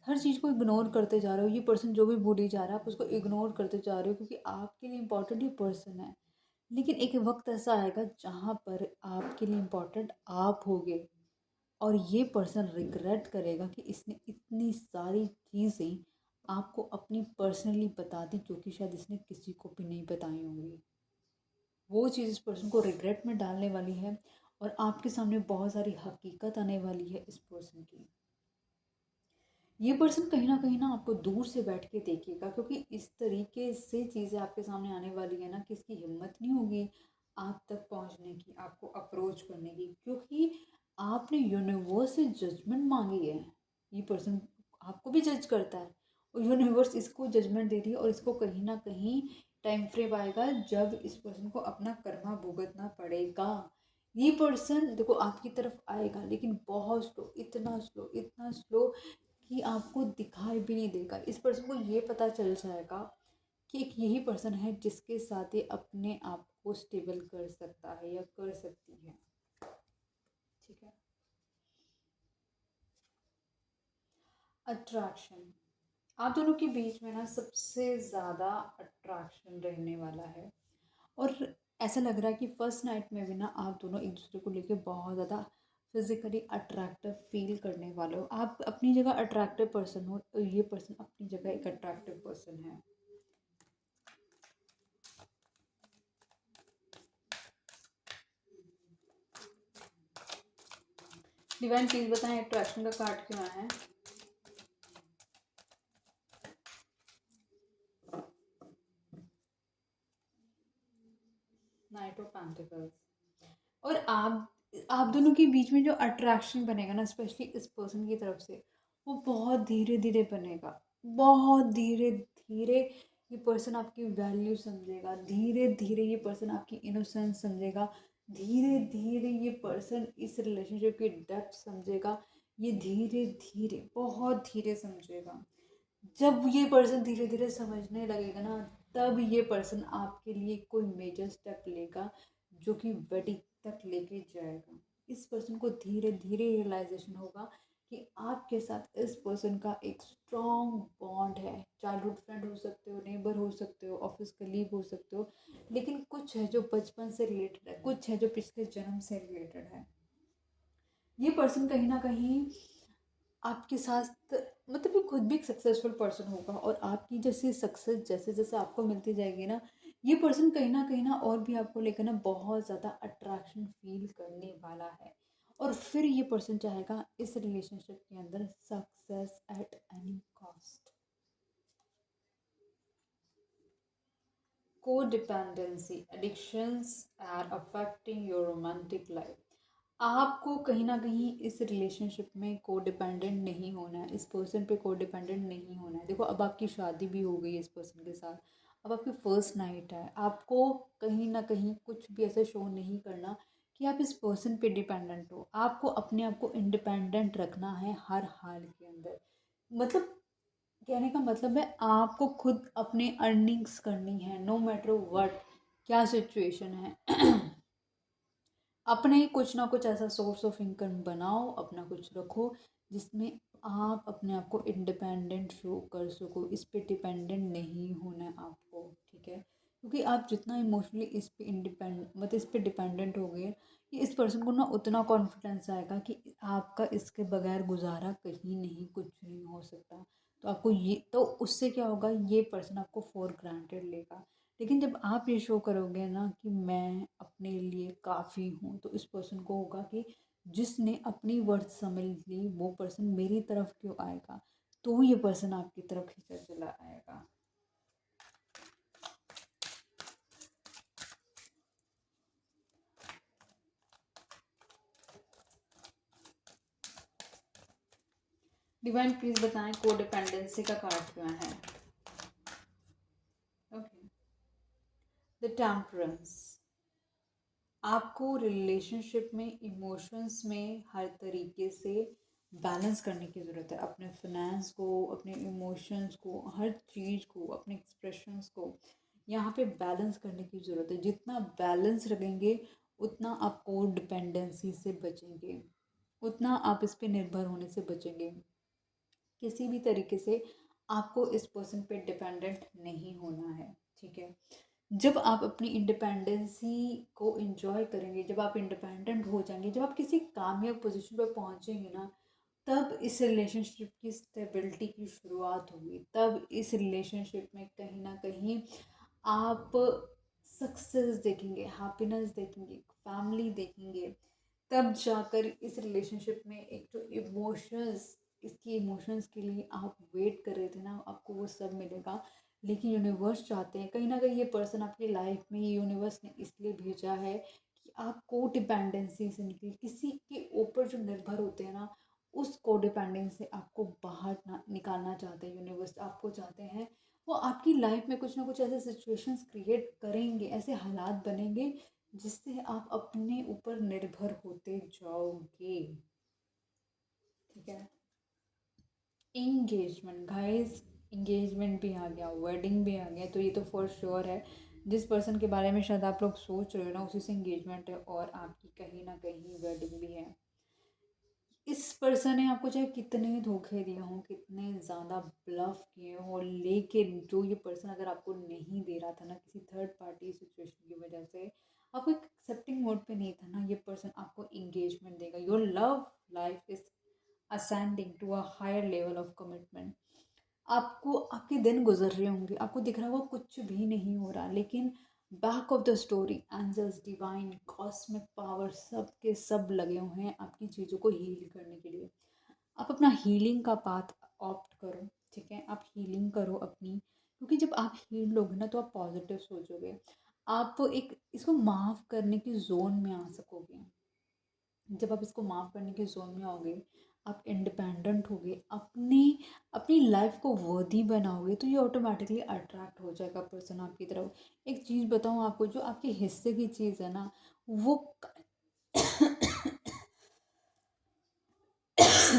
हर चीज़ को इग्नोर करते जा रहे हो, ये पर्सन जो भी बोली जा रहा है आप उसको इग्नोर करते जा रहे हो क्योंकि आपके लिए इम्पोर्टेंट ये पर्सन है। लेकिन एक वक्त ऐसा आएगा जहाँ पर आपके लिए इम्पोर्टेंट आप होगे और ये पर्सन रिग्रेट करेगा कि इसने इतनी सारी चीज़ें आपको अपनी पर्सनली बता दी जो कि शायद इसने किसी को भी नहीं बताई होंगी। वो चीज़ इस पर्सन को रिग्रेट में डालने वाली है और आपके सामने बहुत सारी हकीकत आने वाली है इस पर्सन की। ये पर्सन कहीं ना आपको दूर से बैठ के देखेगा क्योंकि इस तरीके से चीज़ें आपके सामने आने वाली है ना कि इसकी हिम्मत नहीं होगी आप तक पहुंचने की, आपको अप्रोच करने की, क्योंकि आपने यूनिवर्स से जजमेंट मांगी है। ये पर्सन आपको भी जज करता है और यूनिवर्स इसको जजमेंट दे रही है, और इसको कहीं ना कहीं टाइम फ्रेम आएगा जब इस पर्सन को अपना कर्मा भुगतना पड़ेगा। ये पर्सन देखो आपकी तरफ आएगा, लेकिन बहुत स्लो, इतना स्लो कि आपको दिखाई भी नहीं देगा। इस पर्सन को ये पता चल जाएगा कि एक यही पर्सन है जिसके साथ ये अपने आप को स्टेबल कर सकता है या कर सकती है। ठीक है। अट्रैक्शन, आप दोनों के बीच में ना सबसे ज़्यादा अट्रैक्शन रहने वाला है। और ऐसा लग रहा है कि फर्स्ट नाइट में भी ना आप दोनों एक दूसरे को लेके बहुत ज़्यादा फिजिकली अट्रैक्टिव फील करने वाले हो। आप अपनी जगह अट्रैक्टिव पर्सन हो और ये पर्सन अपनी जगह एक अट्रैक्टिव पर्सन है। डिवाइन प्लीज बताएं अट्रैक्शन का कार्ड क्यों आया है। Night of pentacles. और आप दोनों के बीच में जो अट्रैक्शन बनेगा ना, स्पेशली इस पर्सन की तरफ से, वो बहुत धीरे धीरे बनेगा। बहुत धीरे धीरे ये पर्सन आपकी वैल्यू समझेगा, धीरे धीरे ये पर्सन आपकी इनोसेंस समझेगा, धीरे धीरे ये पर्सन इस रिलेशनशिप की डेप्थ समझेगा। ये धीरे धीरे, बहुत धीरे समझेगा। जब ये पर्सन धीरे धीरे समझने लगेगा ना, तब ये पर्सन आपके लिए कोई मेजर स्टेप लेगा जो कि वेडिंग तक लेके जाएगा। इस पर्सन को धीरे धीरे रियलाइजेशन होगा कि आपके साथ इस पर्सन का एक स्ट्रॉन्ग बॉन्ड है। चाइल्डहुड फ्रेंड हो सकते हो, नेबर हो सकते हो, ऑफिस कलीग हो सकते हो, लेकिन कुछ है जो बचपन से रिलेटेड है, कुछ है जो पिछले जन्म से रिलेटेड है। ये पर्सन कहीं ना कहीं आपके साथ, मतलब ये खुद भी एक सक्सेसफुल पर्सन होगा, और आपकी जैसी सक्सेस जैसे जैसे आपको मिलती जाएगी ना, ये पर्सन कहीं ना और भी आपको लेकर ना बहुत ज़्यादा अट्रैक्शन फील करने वाला है। और फिर ये पर्सन चाहेगा इस रिलेशनशिप के अंदर success at any cost. Codependency addictions are affecting your romantic life. आपको कहीं ना कहीं इस रिलेशनशिप में कोडिपेंडेंट नहीं होना है, इस पर्सन पे कोडिपेंडेंट नहीं होना है। देखो अब आपकी शादी भी हो गई है इस पर्सन के साथ, अब आपकी फर्स्ट नाइट है। आपको कहीं ना कहीं कुछ भी ऐसा शो नहीं करना कि आप इस पर्सन पे डिपेंडेंट हो। आपको अपने आप को इंडिपेंडेंट रखना है हर हाल के अंदर। मतलब कहने का मतलब है आपको खुद अपने अर्निंग्स करनी है, नो मैटर व्हाट, क्या सिचुएशन है। अपने ही कुछ ना कुछ ऐसा सोर्स ऑफ इनकम बनाओ, अपना कुछ रखो जिसमें आप अपने आप को इंडिपेंडेंट शो कर सको। इस पे डिपेंडेंट नहीं होना है आपको, ठीक है। क्योंकि आप जितना इमोशनली इस पे इंडिपेंड, मतलब इस पे डिपेंडेंट हो गए, कि इस पर्सन को ना उतना कॉन्फिडेंस आएगा कि आपका इसके बगैर गुजारा कहीं नहीं, कुछ नहीं हो सकता। तो आपको ये, तो उससे क्या होगा, ये पर्सन आपको फॉर ग्रांटेड लेगा। लेकिन जब आप ये शो करोगे ना कि मैं अपने लिए काफ़ी हूँ, तो इस पर्सन को होगा कि जिसने अपनी वर्थ समझ ली वो पर्सन मेरी तरफ क्यों आएगा, तो ये पर्सन आपकी तरफ खींचा चला आएगा। डिवाइन प्लीज बताएं कोडिपेंडेंसी का कार्ड क्या है। Okay, the temperance. आपको रिलेशनशिप में, इमोशंस में हर तरीके से बैलेंस करने की ज़रूरत है। अपने फिनेंस को, अपने इमोशंस को, हर चीज़ को, अपने एक्सप्रेशंस को यहाँ पे बैलेंस करने की ज़रूरत है। जितना बैलेंस रखेंगे उतना आप कोड डिपेंडेंसी से बचेंगे, उतना आप इस पे निर्भर होने से बचेंगे। किसी भी तरीके से आपको इस पर्सन पे डिपेंडेंट नहीं होना है, ठीक है। जब आप अपनी इंडिपेंडेंसी को इंजॉय करेंगे, जब आप इंडिपेंडेंट हो जाएंगे, जब आप किसी कामयाब पोजीशन पर पहुंचेंगे ना, तब इस रिलेशनशिप की स्टेबिलिटी की शुरुआत होगी। तब इस रिलेशनशिप में कहीं ना कहीं आप सक्सेस देखेंगे, हैप्पीनेस देखेंगे, फैमिली देखेंगे। तब जाकर इस रिलेशनशिप में एक जो इमोशंस, इसकी इमोशंस के लिए आप वेट कर रहे थे ना, आपको वो सब मिलेगा। लेकिन यूनिवर्स चाहते हैं कहीं ना कहीं ये पर्सन आपकी लाइफ में, ये यूनिवर्स ने इसलिए भेजा है कि आप को डिपेंडेंसी से निकले, किसी के ऊपर जो निर्भर होते हैं ना, उस को डिपेंडेंस से आपको बाहर ना निकालना चाहते हैं यूनिवर्स, आपको चाहते हैं वो आपकी लाइफ में कुछ ना कुछ ऐसे सिचुएशंस क्रिएट करेंगे, ऐसे हालात बनेंगे जिससे आप अपने ऊपर निर्भर होते जाओगे। ठीक है, इंगेजमेंट गाइस, इंगेजमेंट भी आ गया, वेडिंग भी आ गया, तो ये तो फॉर श्योर है जिस पर्सन के बारे में शायद आप लोग सोच रहे हो ना, उसी से इंगेजमेंट है और आपकी कहीं ना कहीं वेडिंग भी है। इस पर्सन ने आपको चाहे कितने धोखे दिए हों, कितने ज़्यादा ब्लफ किए हों, लेकिन जो ये पर्सन अगर आपको नहीं दे रहा था ना किसी थर्ड पार्टी सिचुएशन की वजह से, आपको एक एक्सेप्टिंग मोड पे नहीं था ना, ये पर्सन आपको इंगेजमेंट देगा। Your love life is ascending to a higher level of commitment. आपको आपके दिन गुजर रहे होंगे, आपको दिख रहा होगा कुछ भी नहीं हो रहा, लेकिन back of the story angels, divine, cosmic power सब के सब लगे हुए हैं आपकी चीज़ों को हील करने के लिए। आप अपना हीलिंग का पाथ ऑप्ट करो। ठीक है, आप हीलिंग करो अपनी, क्योंकि जब आप हील लोगे ना तो आप पॉजिटिव सोचोगे, आप एक इसको माफ़ करने की जोन में आ सकोगे। जब आप इसको माफ़ करने के जोन में आओगे, आप इंडिपेंडेंट होगे, अपनी अपनी लाइफ को वर्दी बनाओगे, तो ये ऑटोमेटिकली अट्रैक्ट हो जाएगा पर्सन आपकी तरफ। एक चीज़ बताऊँ आपको, जो आपके हिस्से की चीज़ है ना वो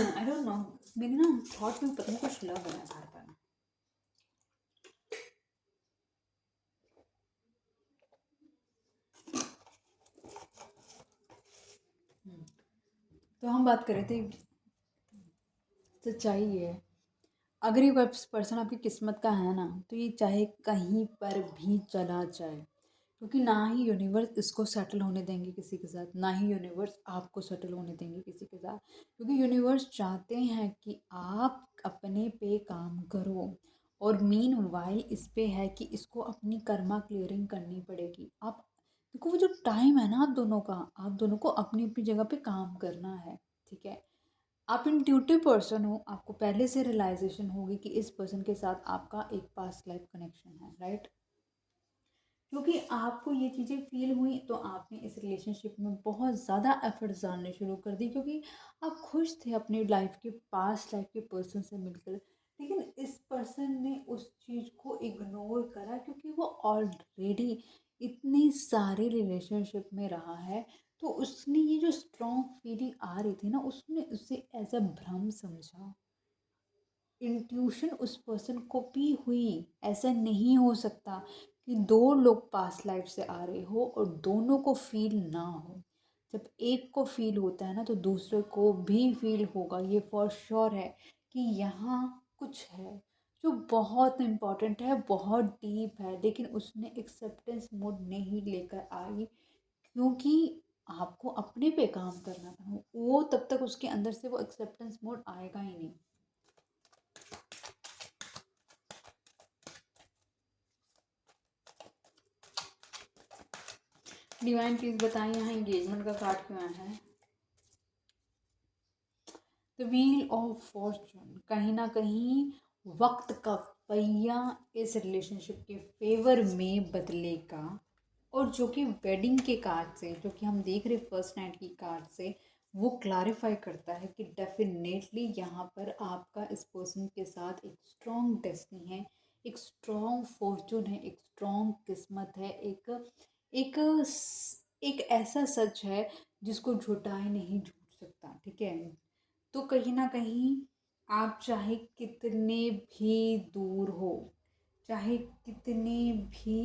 आई डोंट नो, मेरी ना थॉट में पता नहीं कुछ लग रहा है बार बार। तो हम बात कर रहे थे, सच्चाई है, अगर ये पर्सन आपकी किस्मत का है ना, तो ये चाहे कहीं पर भी चला जाए, क्योंकि ना ही यूनिवर्स इसको सेटल होने देंगे किसी के साथ, ना ही यूनिवर्स आपको सेटल होने देंगे किसी के साथ, क्योंकि यूनिवर्स चाहते हैं कि आप अपने पे काम करो, और मीन वाइल इस पे है कि इसको अपनी कर्मा क्लियरिंग करनी पड़ेगी। आप देखो, वो जो टाइम है ना आप दोनों का, आप दोनों को अपनी अपनी जगह पे काम करना है। ठीक है, आप इंट्यूटिव पर्सन हो, आपको पहले से रियलाइजेशन होगी कि इस पर्सन के साथ आपका एक पास्ट लाइफ कनेक्शन है, राइट? क्योंकि आपको ये चीज़ें फील हुई तो आपने इस रिलेशनशिप में बहुत ज़्यादा एफर्ट्स डालने शुरू कर दी, क्योंकि आप खुश थे अपनी लाइफ के पास्ट लाइफ के पर्सन से मिलकर। लेकिन इस पर्सन ने उस चीज़ को इग्नोर करा, क्योंकि वो ऑलरेडी इतनी सारी रिलेशनशिप में रहा है, तो उसने ये जो स्ट्रॉन्ग फीलिंग आ रही थी ना, उसने उसे एज अ भ्रम समझा। इंट्यूशन उस पर्सन को भी हुई, ऐसा नहीं हो सकता कि दो लोग पास्ट लाइफ से आ रहे हो और दोनों को फील ना हो। जब एक को फील होता है ना तो दूसरे को भी फील होगा, ये फॉर श्योर है कि यहाँ कुछ है जो बहुत इम्पोर्टेंट है, बहुत डीप है, लेकिन उसने एक्सेप्टेंस मोड नहीं लेकर आई, क्योंकि आपको अपने पे काम करना था। वो तब तक उसके अंदर से वो एक्सेप्टेंस मोड आएगा ही नहीं। डिवाइन प्लीज बताएं यहाँ एंगेजमेंट का कार्ड क्यों आया है? द व्हील ऑफ फॉर्चून, कहीं ना कहीं वक्त का पहिया इस रिलेशनशिप के फेवर में बदलेगा, और जो कि वेडिंग के कार्ड से, जो कि हम देख रहे फर्स्ट नाइट की कार्ड से, वो क्लैरिफाई करता है कि डेफिनेटली यहाँ पर आपका इस पर्सन के साथ एक स्ट्रॉन्ग डेस्टिनी है, एक स्ट्रॉन्ग फॉर्चून है, एक स्ट्रॉन्ग किस्मत है, एक एक ऐसा सच है जिसको झुटाए नहीं झूठ सकता। ठीक है, तो कहीं ना कहीं आप चाहे कितने भी दूर हो, चाहे कितने भी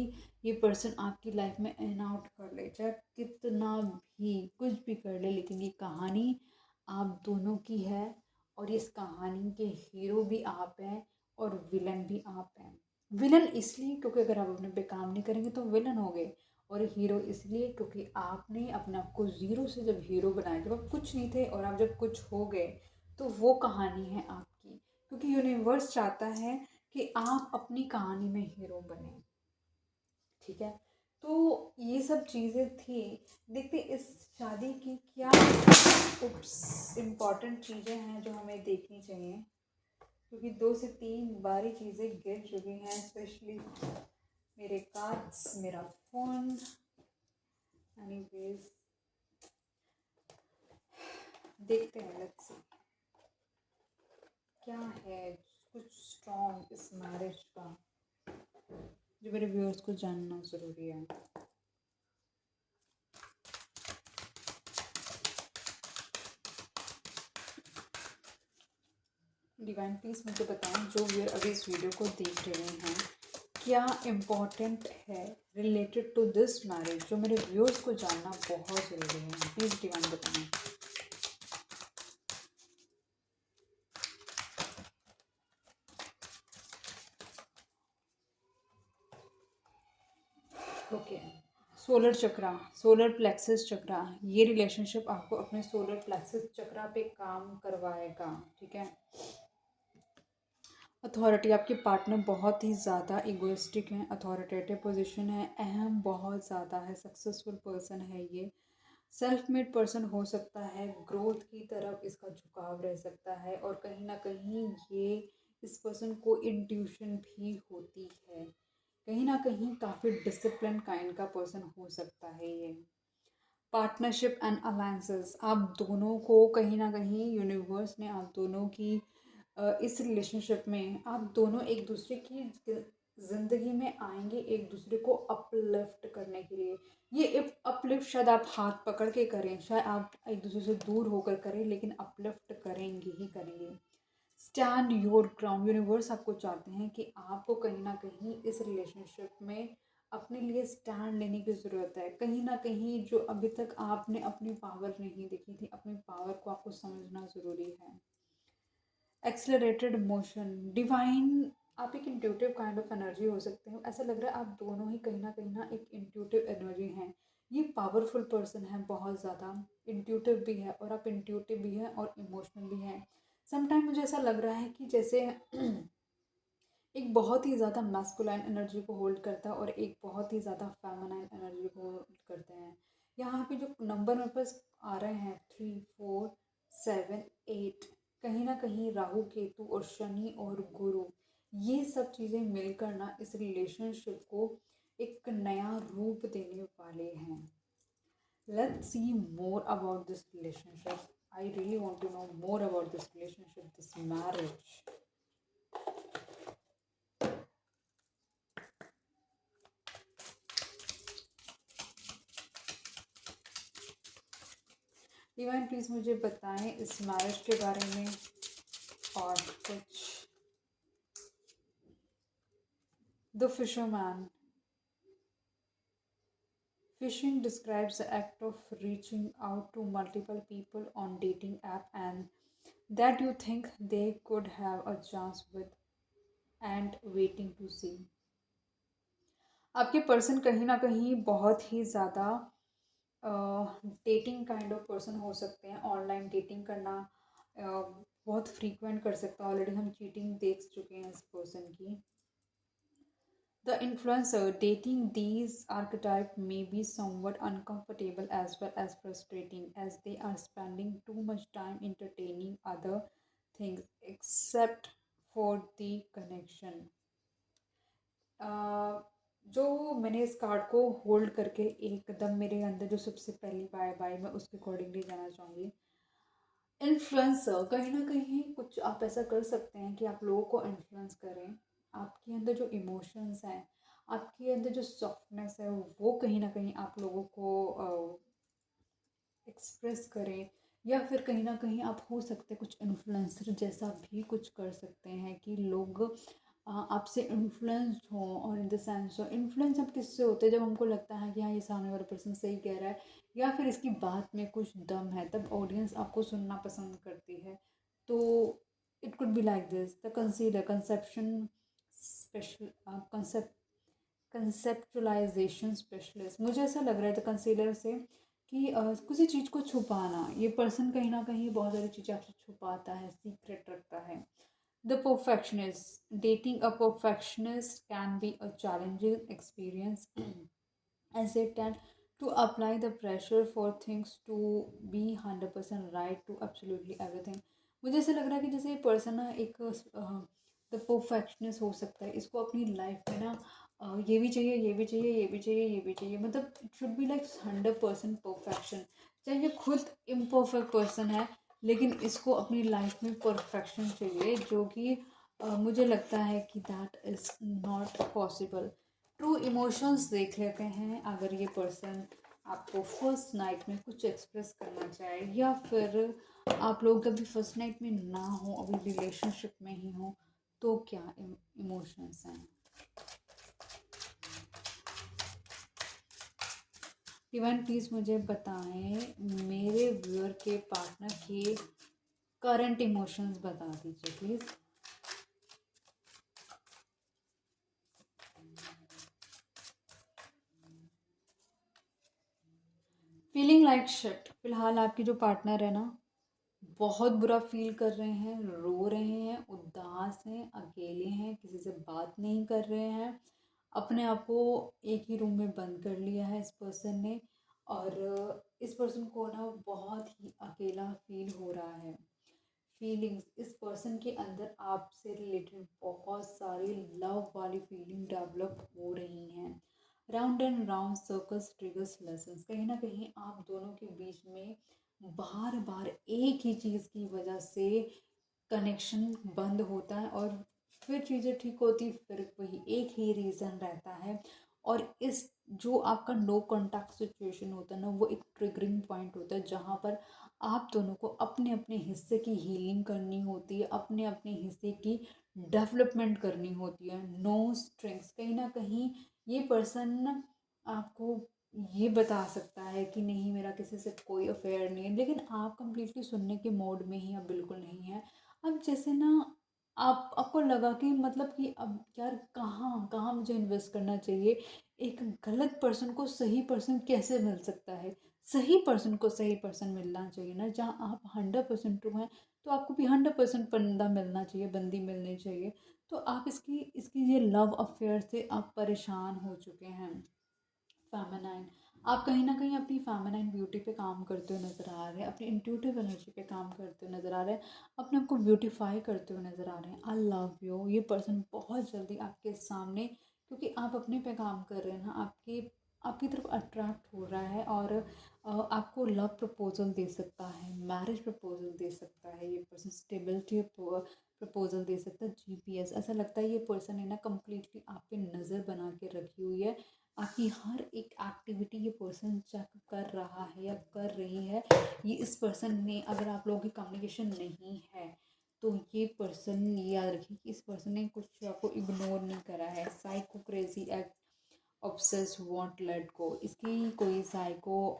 ये पर्सन आपकी लाइफ में एन आउट कर ले, चाहे कितना भी कुछ भी कर ले, लेकिन ये कहानी आप दोनों की है, और इस कहानी के हीरो भी आप हैं और विलन भी आप हैं। विलन इसलिए क्योंकि अगर आप अपने पे काम नहीं करेंगे तो विलन हो गए, और हीरो इसलिए क्योंकि आपने अपने आप को ज़ीरो से जब हीरो बनाया, जब आप कुछ नहीं थे और आप जब कुछ हो गए, तो वो कहानी है आपकी, क्योंकि यूनिवर्स चाहता है कि आप अपनी कहानी में हीरो बने। ठीक है, तो ये सब चीज़ें थी। देखते इस शादी की क्या इम्पॉर्टेंट चीज़ें हैं जो हमें देखनी चाहिए, क्योंकि 2 से 3 बार ही चीज़ें गिर चुकी हैं, स्पेशली मेरे कार्ड्स, मेरा फ़ोन, एनीवेज देखते हैं, लेट्स सी क्या है कुछ स्ट्रॉन्ग इस मैरिज का जो मेरे व्यूअर्स को जानना ज़रूरी है। डिवाइन प्लीज़ मुझे बताएं, जो व्यूअर अभी इस वीडियो को देख रहे हैं, क्या इम्पोर्टेंट है रिलेटेड टू दिस मैरिज जो मेरे व्यूअर्स को जानना बहुत ज़रूरी है। प्लीज़ डिवाइन बताएं। ओके, सोलर चक्रा, सोलर प्लेक्सस चक्रा, ये रिलेशनशिप आपको अपने सोलर प्लेक्सस चक्रा पे काम करवाएगा, ठीक है। अथॉरिटी, आपके पार्टनर बहुत ही ज़्यादा इगोइस्टिक हैं, अथॉरिटेटिव पोजीशन है, अहम बहुत ज़्यादा है, सक्सेसफुल पर्सन है ये, सेल्फ मेड पर्सन हो सकता है, ग्रोथ की तरफ इसका झुकाव रह सकता है, और कहीं ना कहीं ये इस पर्सन को इंट्यूशन भी होती है, कहीं ना कहीं काफ़ी डिसिप्लिन काइंड का पर्सन हो सकता है ये। पार्टनरशिप एंड अलायंसेस, आप दोनों को कहीं ना कहीं यूनिवर्स ने आप दोनों की इस रिलेशनशिप में आप दोनों एक दूसरे की ज़िंदगी में आएंगे, एक दूसरे को अपलिफ्ट करने के लिए। ये अपलिफ्ट शायद आप हाथ पकड़ के करें, शायद आप एक दूसरे से दूर होकर करें, लेकिन अपलिफ्ट करेंगे ही करेंगे। स्टैंड योर ग्राउंड, यूनिवर्स आपको चाहते हैं कि आपको कहीं ना कहीं इस रिलेशनशिप में अपने लिए स्टैंड लेने की ज़रूरत है। कहीं ना कहीं जो अभी तक आपने अपनी पावर नहीं देखी थी, अपनी पावर को आपको समझना ज़रूरी है। एक्सेलरेटेड मोशन, डिवाइन, आप एक इंट्यूटिव काइंड ऑफ एनर्जी हो सकते हो, ऐसा लग रहा है आप दोनों ही कहीं ना एक इंट्यूटिव एनर्जी हैं। ये पावरफुल पर्सन है, बहुत ज़्यादा इंट्यूटिव भी है, और आप इंट्यूटिव भी हैं और इमोशनल भी हैं। समटाइम मुझे ऐसा लग रहा है कि जैसे एक बहुत ही ज़्यादा मैस्कुलाइन एनर्जी को होल्ड करता है और एक बहुत ही ज़्यादा फेमिनाइन एनर्जी को होल्ड करते हैं। यहाँ पे जो नंबर मेरे पास आ रहे हैं 3, 4, 7, 8, कहीं ना कहीं राहु केतु और शनि और गुरु, ये सब चीज़ें मिलकर ना इस रिलेशनशिप को एक नया रूप देने वाले हैं। Let's see more about this relationship, I really want to know more about this relationship, this marriage. Divine please मुझे बताएं इस मैरिज के बारे में और कुछ। The fisherman, fishing describes the act of reaching out to multiple people on dating app and that you think they could have a chance with and waiting to see। आपके person कहीं ना कहीं बहुत ही ज़्यादा डेटिंग काइंड ऑफ पर्सन हो सकते हैं, online dating करना बहुत फ्रीक्वेंट कर सकता है, ऑलरेडी हम चीटिंग देख चुके हैं इस पर्सन की। The influencer, dating these archetype may be somewhat uncomfortable as well as frustrating as they are spending too much time entertaining other things except for the connection। जो मैंने इस कार्ड को होल्ड करके एकदम मेरे अंदर जो सबसे पहली बाय बाय मैं उसके अकॉर्डिंगली जाना चाहूँगी। इन्फ्लुएंसर, कहीं ना कहीं कुछ आप ऐसा कर सकते हैं कि आप लोगों को इन्फ्लुएंस करें, आपके अंदर जो इमोशंस हैं, आपके अंदर जो सॉफ्टनेस है, वो कहीं ना कहीं आप लोगों को एक्सप्रेस करें, या फिर कहीं ना कहीं आप हो सकते हैं कुछ इन्फ्लुएंसर जैसा भी कुछ कर सकते हैं कि लोग आपसे इन्फ्लुएंस हों। और in the sense of influence अब किससे होते हैं, जब हमको लगता है कि हाँ ये सामने वाला पर्सन सही कह रहा है या फिर इसकी बात में कुछ दम है, तब ऑडियंस आपको सुनना पसंद करती है। तो it could be like this, the consider conception special concept conceptualisation specialist, मुझे ऐसा लग रहा है द कंसीलर से कि किसी चीज़ को छुपाना, ये पर्सन कहीं ना कहीं बहुत सारी चीज़ें आपसे छुपाता है, सीक्रेट रखता है। The perfectionist, dating a perfectionist can be a challenging experience as they tend to apply the pressure for things to be 100% right to absolutely everything। मुझे ऐसा लग रहा है कि जैसे ये पर्सन ना एक द परफेक्शनिस्ट हो सकता है, इसको अपनी लाइफ में ना ये भी चाहिए, ये भी चाहिए, ये भी चाहिए, ये भी चाहिए, मतलब it should be like 100% perfection. चाहे ये खुद इम्परफेक्ट पर्सन है, लेकिन इसको अपनी लाइफ में परफेक्शन चाहिए, जो कि मुझे लगता है कि that is not possible. True emotions देख लेते हैं। अगर ये पर्सन आपको फर्स्ट नाइट में कुछ एक्सप्रेस करना चाहे, या फिर आप लोग कभी फर्स्ट नाइट में ना हो, अभी रिलेशनशिप में ही हो, तो क्या इमोशंस हैं। डिवाइन प्लीज़ मुझे बताएं, मेरे व्यूअर के पार्टनर के करंट इमोशंस बता दीजिए प्लीज़। Feeling like shit. फिलहाल आपकी जो पार्टनर है ना, बहुत बुरा फील कर रहे हैं, रो रहे हैं, उदास हैं, अकेले हैं, किसी से बात नहीं कर रहे हैं, अपने आप को एक ही रूम में बंद कर लिया है इस पर्सन ने। और इस पर्सन को ना बहुत ही अकेला फील हो रहा है। फीलिंग्स, इस पर्सन के अंदर आपसे रिलेटेड बहुत सारी लव वाली फीलिंग डेवलप हो रही हैं। Round and round circles triggers lessons. कहीं ना कहीं आप दोनों के बीच में बार बार एक ही चीज़ की वजह से कनेक्शन बंद होता है, और फिर चीज़ें ठीक होती, फिर वही एक ही रीज़न रहता है। और इस जो आपका नो कॉन्टैक्ट सिचुएशन होता है ना, वो एक ट्रिगरिंग पॉइंट होता है, जहाँ पर आप दोनों को अपने अपने हिस्से की हीलिंग करनी होती है, अपने अपने हिस्से की डेवलपमेंट करनी होती है। No strings. कहीं ना कहीं ये पर्सन आपको ये बता सकता है कि नहीं, मेरा किसी से कोई अफेयर नहीं है, लेकिन आप कंप्लीटली सुनने के मोड में ही अब बिल्कुल नहीं है। अब जैसे ना, आपको लगा कि मतलब कि अब यार कहाँ कहाँ मुझे इन्वेस्ट करना चाहिए। एक गलत पर्सन को सही पर्सन कैसे मिल सकता है। सही पर्सन को सही पर्सन मिलना चाहिए ना, जहाँ आप 100% ट्रू हैं, तो आपको भी 100% बंदा मिलना चाहिए, बंदी मिलनी चाहिए। तो आप इसकी इसकी ये लव अफेयर से आप परेशान हो चुके हैं। फेमिनाइन। आप कहीं ना कहीं अपनी फेमिनाइन ब्यूटी पे काम करते हुए नज़र आ रहे हैं, अपनी इंट्यूटिव एनर्जी पे काम करते हुए नज़र आ रहे हैं, अपने आप को ब्यूटीफाई करते हुए नज़र आ रहे हैं। I love you. ये पर्सन बहुत जल्दी आपके सामने, क्योंकि आप अपने पे काम कर रहे हैं ना, आपकी आपकी तरफ अट्रैक्ट हो रहा है, और आपको लव प्रपोजल दे सकता है, मैरिज प्रपोजल दे सकता है, ये पर्सन स्टेबिलिटी प्रपोजल दे सकता है, जीपीएस। ऐसा लगता है ये पर्सन है ना कम्प्लीटली आप पे नज़र बना के रखी हुई है। आपकी हर एक एक्टिविटी ये पर्सन चेक कर रहा है या कर रही है। ये इस पर्सन ने, अगर आप लोगों की कम्युनिकेशन नहीं है, तो ये पर्सन, याद रखिए कि इस पर्सन ने कुछ आपको इग्नोर नहीं करा है। Psycho crazy act obsess won't let go. इसकी कोई साइको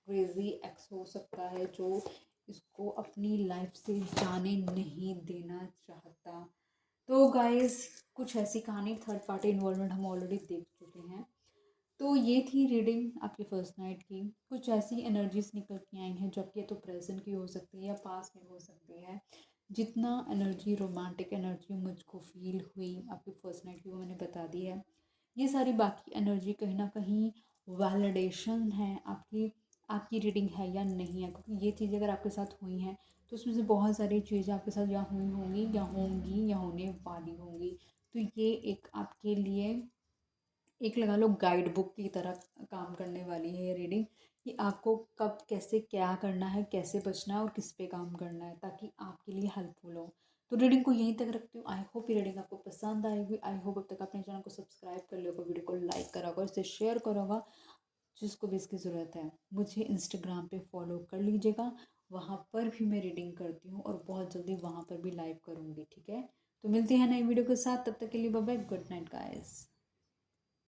क्रेजी एक्स हो सकता है, जो इसको अपनी लाइफ से जाने नहीं देना चाहता। तो गाइस, कुछ ऐसी कहानी, थर्ड पार्टी इन्वॉल्वमेंट हम ऑलरेडी देख चुके हैं। तो ये थी रीडिंग आपकी फर्स्ट नाइट की। कुछ ऐसी एनर्जीज निकल के आई हैं, जो आपकी या तो प्रेजेंट की हो सकती है या पास में हो सकती है। जितना एनर्जी, रोमांटिक एनर्जी मुझको फील हुई आपकी फर्स्ट नाइट की, वो मैंने बता दी है। ये सारी बाकी एनर्जी कहीं ना कहीं वैलिडेशन है आपकी, आपकी रीडिंग है या नहीं है। क्योंकि ये चीज़ें अगर आपके साथ हुई हैं, तो उसमें से बहुत सारी चीज़ें आपके साथ या हुई होंगी, या होंगी, या होने वाली होंगी। तो ये एक आपके लिए, एक लगा लो, गाइड बुक की तरह काम करने वाली है ये रीडिंग, कि आपको कब कैसे क्या करना है, कैसे बचना है, और किस पे काम करना है, ताकि आपके लिए हेल्पफुल हो। तो रीडिंग को यहीं तक रखती हूँ। आई होप ये रीडिंग आपको पसंद आएगी। आई होप अब तक अपने चैनल को सब्सक्राइब कर लिया होगा, वीडियो को लाइक करा होगा, इसे शेयर करा होगा जिसको भी इसकी ज़रूरत है। मुझे इंस्टाग्राम पे फॉलो कर लीजिएगा, वहाँ पर भी मैं रीडिंग करती हूँ, और बहुत जल्दी वहाँ पर भी लाइव करूँगी, ठीक है। तो मिलती है नई वीडियो के साथ, तब तक के लिए bye bye, good night guys.